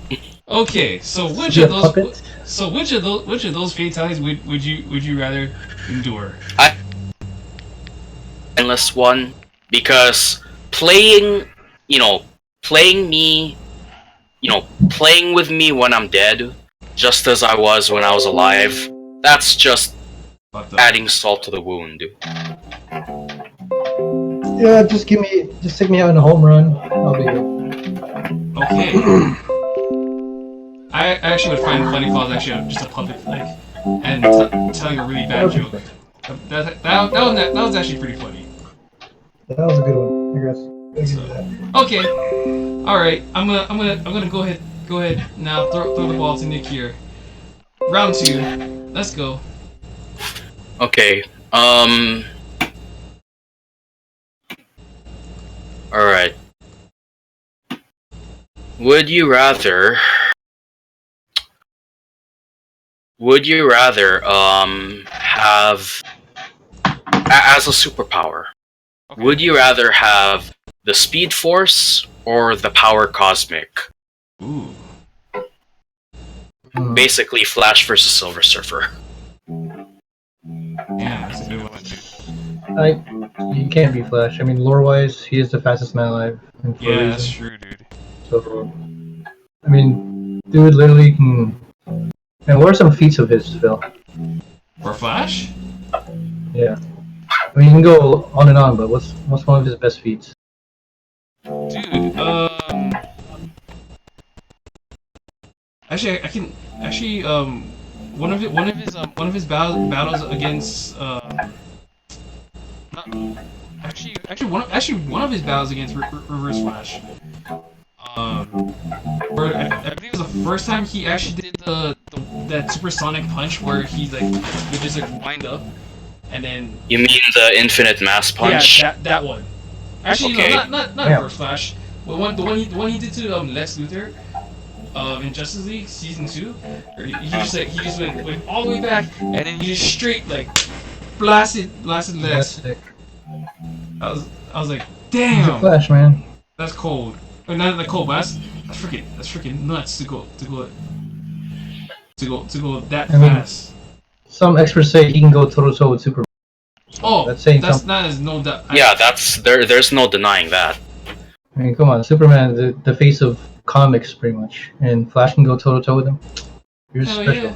Okay, so which You of a those? puppet? So which of those fatalities would you rather endure? Endless one, because playing me, playing with me when I'm dead, just as I was when I was alive. That's just adding salt to the wound. Yeah, just stick me out in a home run. I'll be good. Okay. I actually would find it funny if I was actually just a puppet, like, and telling a really bad joke. That was actually pretty funny. That was a good one, I guess. Okay. All right. I'm gonna go ahead now. Throw the ball to Nick here. Round 2. Let's go. Okay. All right. Would you rather have as a superpower? Okay. Would you rather have the Speed Force or the Power Cosmic? Ooh. Basically, Flash versus Silver Surfer. Yeah, that's a good one, dude. You can't be Flash. I mean, lore-wise, he is the fastest man alive. And for a Yeah, that's reason. true, dude. So, I mean, dude literally can. And what are some feats of his, Phil? For Flash? Yeah. I mean, you can go on and on, but what's one of his best feats? Dude, actually, I can actually one of his battles against one of his battles against Reverse Flash. Where I believe it was the first time he actually did that supersonic punch where he would just wind up, and then You mean the Infinite Mass Punch? yeah, that one. Actually, Okay. no, not Reverse Flash. But the one he did to Lex Luthor, in Justice League Season 2, he just went all the way back, and then he just straight blasted Lex. That's sick. I was like, He's a damn, Flash, man. that's cold. Or not that cold, but that's freaking nuts to go that I mean, fast. Some experts say he can go toe-to-toe with Superman. Oh, that's saying that's something. not as no doubt. Yeah, there's no denying that. I mean, come on, Superman, the face of comics, pretty much, and Flash can go toe-to-toe with him. You're Hell special. yeah.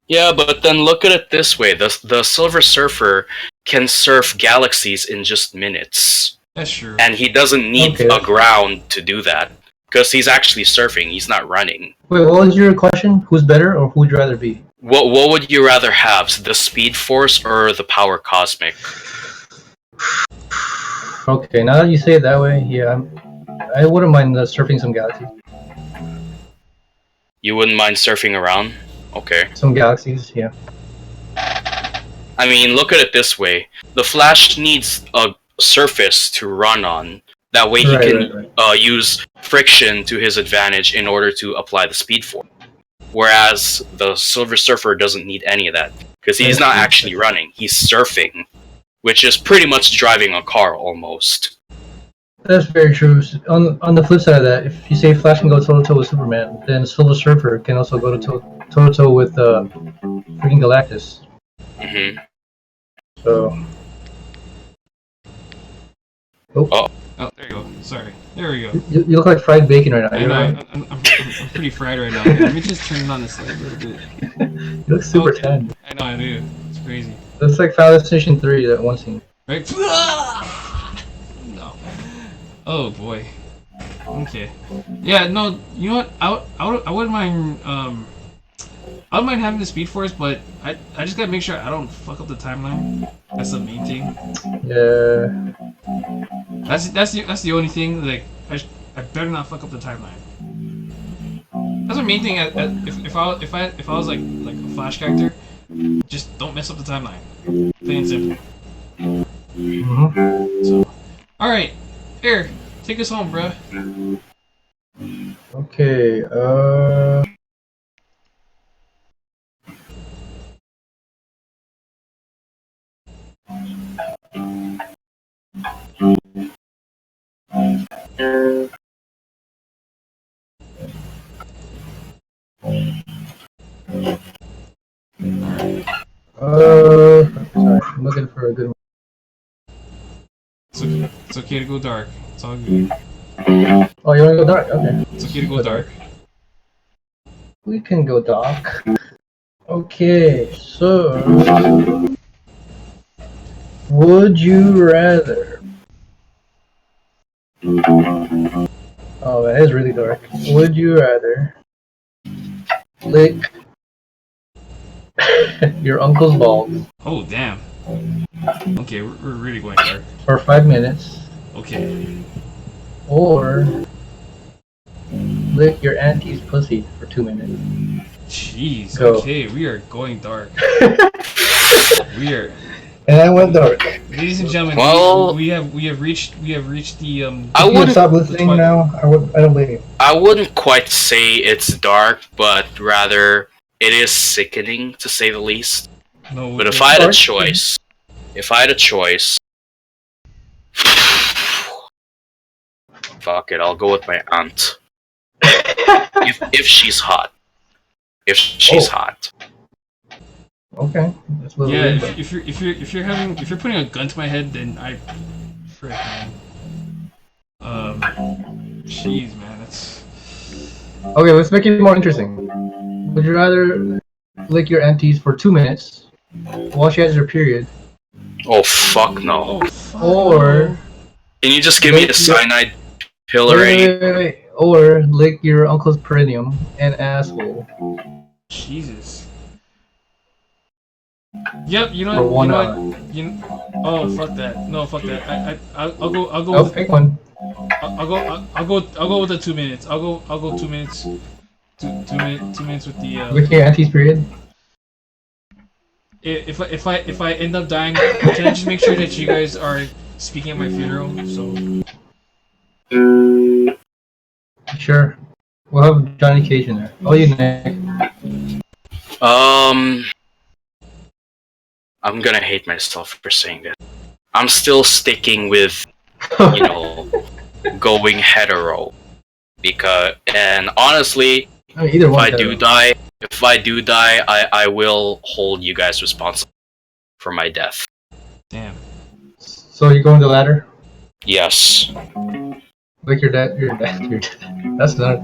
Yeah, but then look at it this way: the Silver Surfer can surf galaxies in just minutes, That's true. and he doesn't need Okay. a ground to do that because he's actually surfing. He's not running. Wait, what was your question? Who's better, or who would you rather be? What would you rather have, the Speed Force or the Power Cosmic? Okay, now that you say it that way, yeah, I wouldn't mind surfing some galaxies. You wouldn't mind surfing around? Okay. Some galaxies, yeah. I mean, look at it this way: the Flash needs a surface to run on. That way, he can use friction to his advantage in order to apply the Speed Force. Whereas the Silver Surfer doesn't need any of that because he's not actually running; he's surfing, which is pretty much driving a car almost. That's very true. On the flip side of that, if you say Flash can go toe-to-toe with Superman, then Silver Surfer can also go toe-to-toe with freaking Galactus. Mm-hmm. So. Oh. Oh, there you go. Sorry. There we go. You look like fried bacon right now. I You're know. right. I'm pretty fried right now. Let me just turn it on this a little bit. You look super tan. I know I do. It's crazy. Looks like Final Destination 3, that one scene. Right? No. Oh boy. Okay. Yeah. No. You know what? I wouldn't mind. I wouldn't mind having the Speed Force, but I just gotta make sure I don't fuck up the timeline. That's the main thing. Yeah. That's the only thing. Like I better not fuck up the timeline. That's the main thing. If I was like a Flash character, just don't mess up the timeline. Plain and simple. Mm-hmm. So All right, here, take us home, bro. Okay. Sorry, I'm looking for a good one. It's okay to go dark. It's all good. Oh, you want to go dark? Okay. It's okay to go dark. We can go dark. Okay, so would you rather? Oh, that is really dark. Would you rather lick your uncle's balls Oh damn. Okay, we're really going dark. for 5 minutes, Okay. or lick your auntie's pussy for 2 minutes? Jeez. Go. Okay, we are going dark. We are. And I went dark. Ladies and gentlemen, Well- we have reached the I If you wouldn't stop listening now, I don't blame you. I wouldn't quite say it's dark, but rather it is sickening to say the least. No, But if I had a choice, fuck it, I'll go with my aunt. if she's hot. If she's hot. Okay, that's a little yeah, weird, but- if you're putting a gun to my head, then I, frick, man. Jeez, man, that's. Okay, let's make it more interesting. Would you rather lick your aunties for 2 minutes while she has her period, Oh fuck no. Oh, fuck. or Can you just give me a cyanide pill already? or lick your uncle's perineum and asshole Jesus. Yep, you know for what? 1 You know hour? what? Oh, fuck that. No, fuck that. I'll go. Oh, pick one. I'll go with the 2 minutes. I'll go 2 minutes. Two minutes with the. Lick your auntie's period. If I end up dying, can I just make sure that you guys are speaking at my funeral? So. Sure. We'll have Johnny Cage in there. Oh, you Nick. I'm gonna hate myself for saying this. I'm still sticking with, going hetero. And honestly, I mean, either if one. I do die, I will hold you guys responsible for my death. Damn. So you going the ladder? Yes. Lick your dad. Your dad. That's not.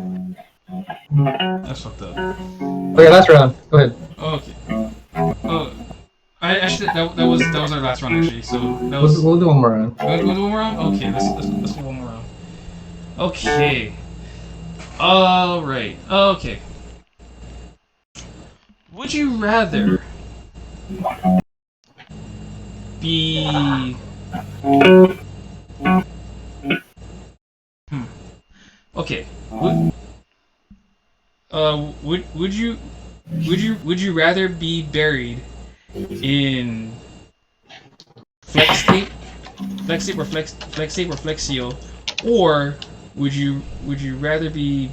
That's fucked up. Okay, last round. Go ahead. Okay. Oh. I actually that was our last round actually. So that was. We'll do one more round. We'll do one more round? Okay, let's do one more round. Okay. Alright. Okay. Would you rather be Okay. Would you rather be buried in flex tape or flexio, or would you rather be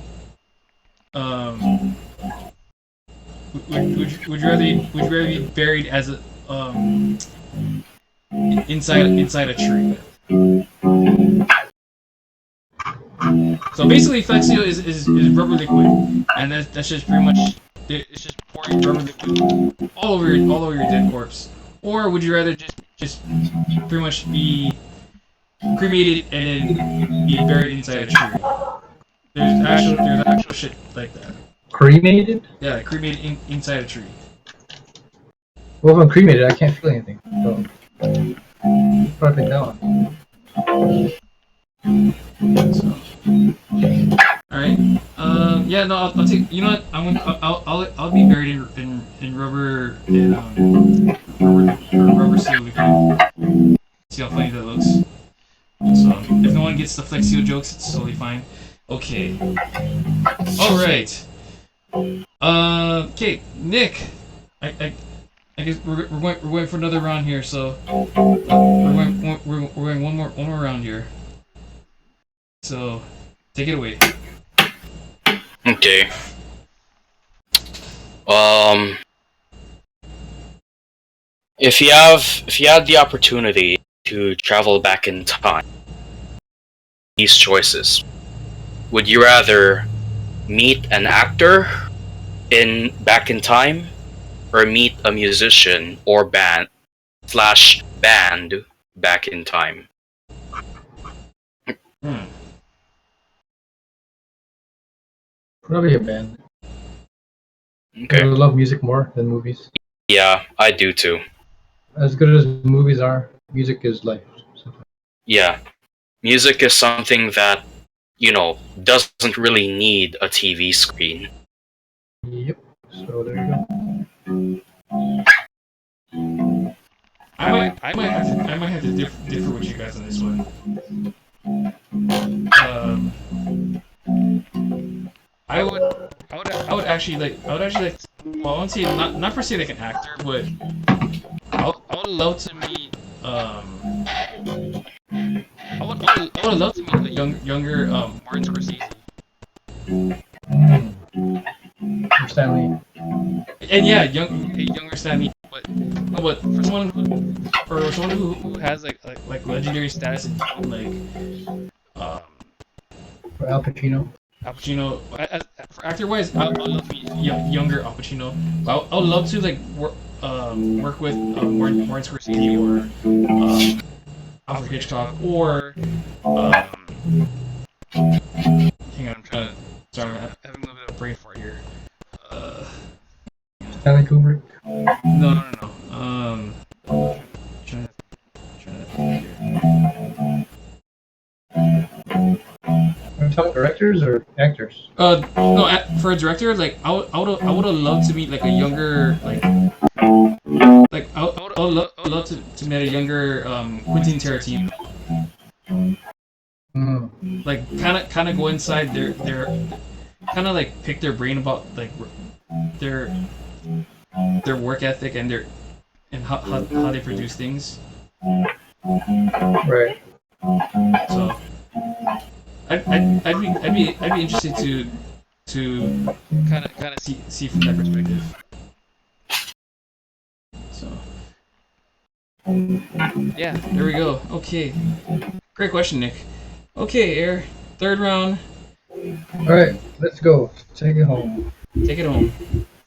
would you rather be buried as a inside a tree? So basically, flexio is rubber liquid, and that's just pretty much it's just pouring rubber liquid all over your dead corpse. Or would you rather just pretty much be cremated and be buried inside a tree? There's actual shit like that. Cremated? Yeah, cremated inside a tree. Well, if I'm cremated, I can't feel anything. So, probably take that one. Alright. Yeah. No. I'll take. You know what? I'll be buried in rubber rubber seal liquid. See how funny that looks. So if no one gets the flex seal jokes, it's totally fine. Okay. All right. Okay, Nick. I guess we're going for another round here. So we're going one more round here. So, take it away. Okay. If you had the opportunity to travel back in time, these choices, would you rather meet an actor in back in time, or meet a musician or band back in time? Hmm. Probably a band. I Okay. love music more than movies. Yeah, I do too. As good as movies are, music is life. Yeah. Music is something that, doesn't really need a TV screen. Yep. So there you go. I might have to differ with you guys on this one. I would actually like. Well, I won't say not per se like an actor, but I would love to meet. I would love to meet a younger Martin Scorsese. Stanley. And yeah, younger Stanley, but no, but for someone who has like legendary status in like For Al Pacino. Al Pacino, for actor wise, I would love to be younger Al Pacino. I would love to like work with Martin Scorsese or Alfred Hitchcock or hang on, I'm trying to. Sorry, I'm having a little bit of a brain fart here. Stanley Kubrick. No. Trying to think here. Are you talking directors or actors? No, for a director, like I would have loved to meet like a younger I would love to meet a younger Quentin Tarantino. Like kind of go inside their kind of like pick their brain about like their work ethic and how they produce things. Right. So I'd be interested to kind of see from that perspective. So yeah, there we go. Okay, great question, Nick. Okay, Air, third round. All right, let's go. Take it home. Take it home.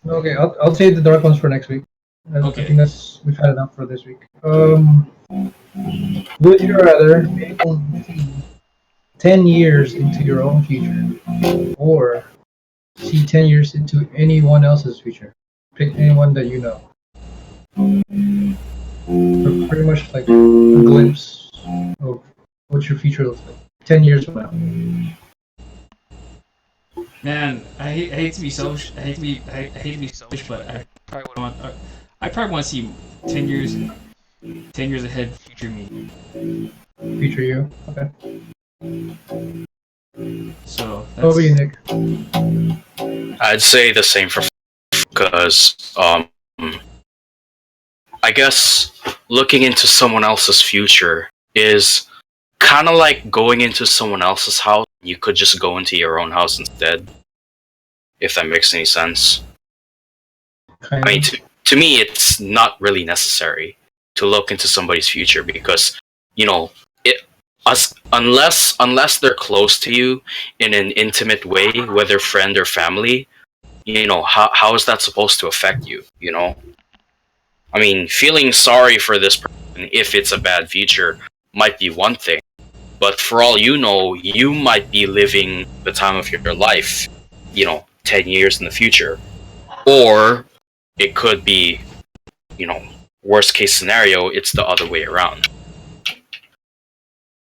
Okay, I'll save the dark ones for next week. Okay. I think we've had enough for this week. Would you rather be able to see 10 years into your own future, or see 10 years into anyone else's future? Pick anyone that you know. So pretty much like a glimpse of what your future looks like 10 years from now. Man, I hate to be selfish. I hate to be selfish, but I probably want to see 10 years ahead, future me. Future you. Okay. So What about you, Nick? I'd say the same for because I guess looking into someone else's future is kind of like going into someone else's house. You could just go into your own house instead, if that makes any sense. Kind I mean, of. to me, it's not really necessary to look into somebody's future because, unless they're close to you in an intimate way, whether friend or family, how is that supposed to affect you? I mean, feeling sorry for this person if it's a bad future might be one thing, but for all you know, you might be living the time of your life, 10 years in the future. Or it could be, worst case scenario, it's the other way around.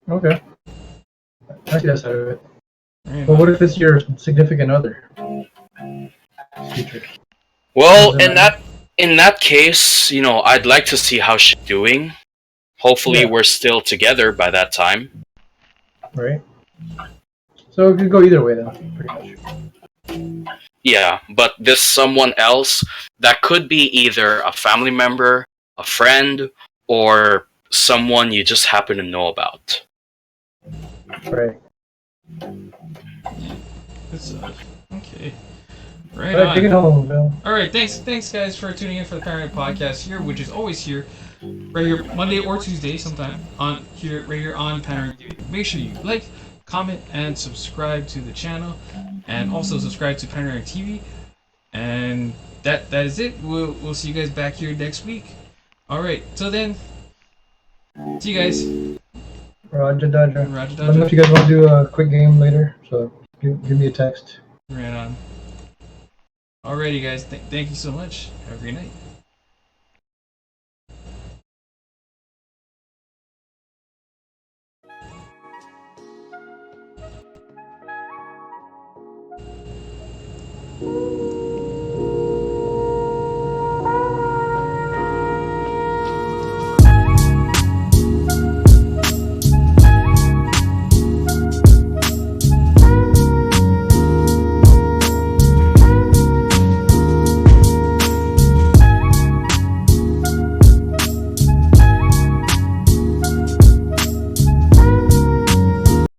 Okay. I see that side of it. But what if it's your significant other? Future. Well, in that case, I'd like to see how she's doing. Hopefully, Yeah. we're still together by that time. Right. So it could go either way then, pretty much. Yeah, but this someone else, that could be either a family member, a friend, or someone you just happen to know about. Right. Good stuff. Okay. Right Alright, take it on. home, Bill. Alright, thanks guys for tuning in for the Panoramic Podcast here, which is always here. Right here, Monday or Tuesday sometime on here right here on Panoramic TV. Make sure you like, comment, and subscribe to the channel. And also subscribe to Panoramic TV. And that is it. We'll see you guys back here next week. Alright, till then. See you guys. Roger Dodger. Roger Let me know Dodger. if you guys want to do a quick game later, so give me a text. Right on. Alrighty guys, thank you so much. Have a great night.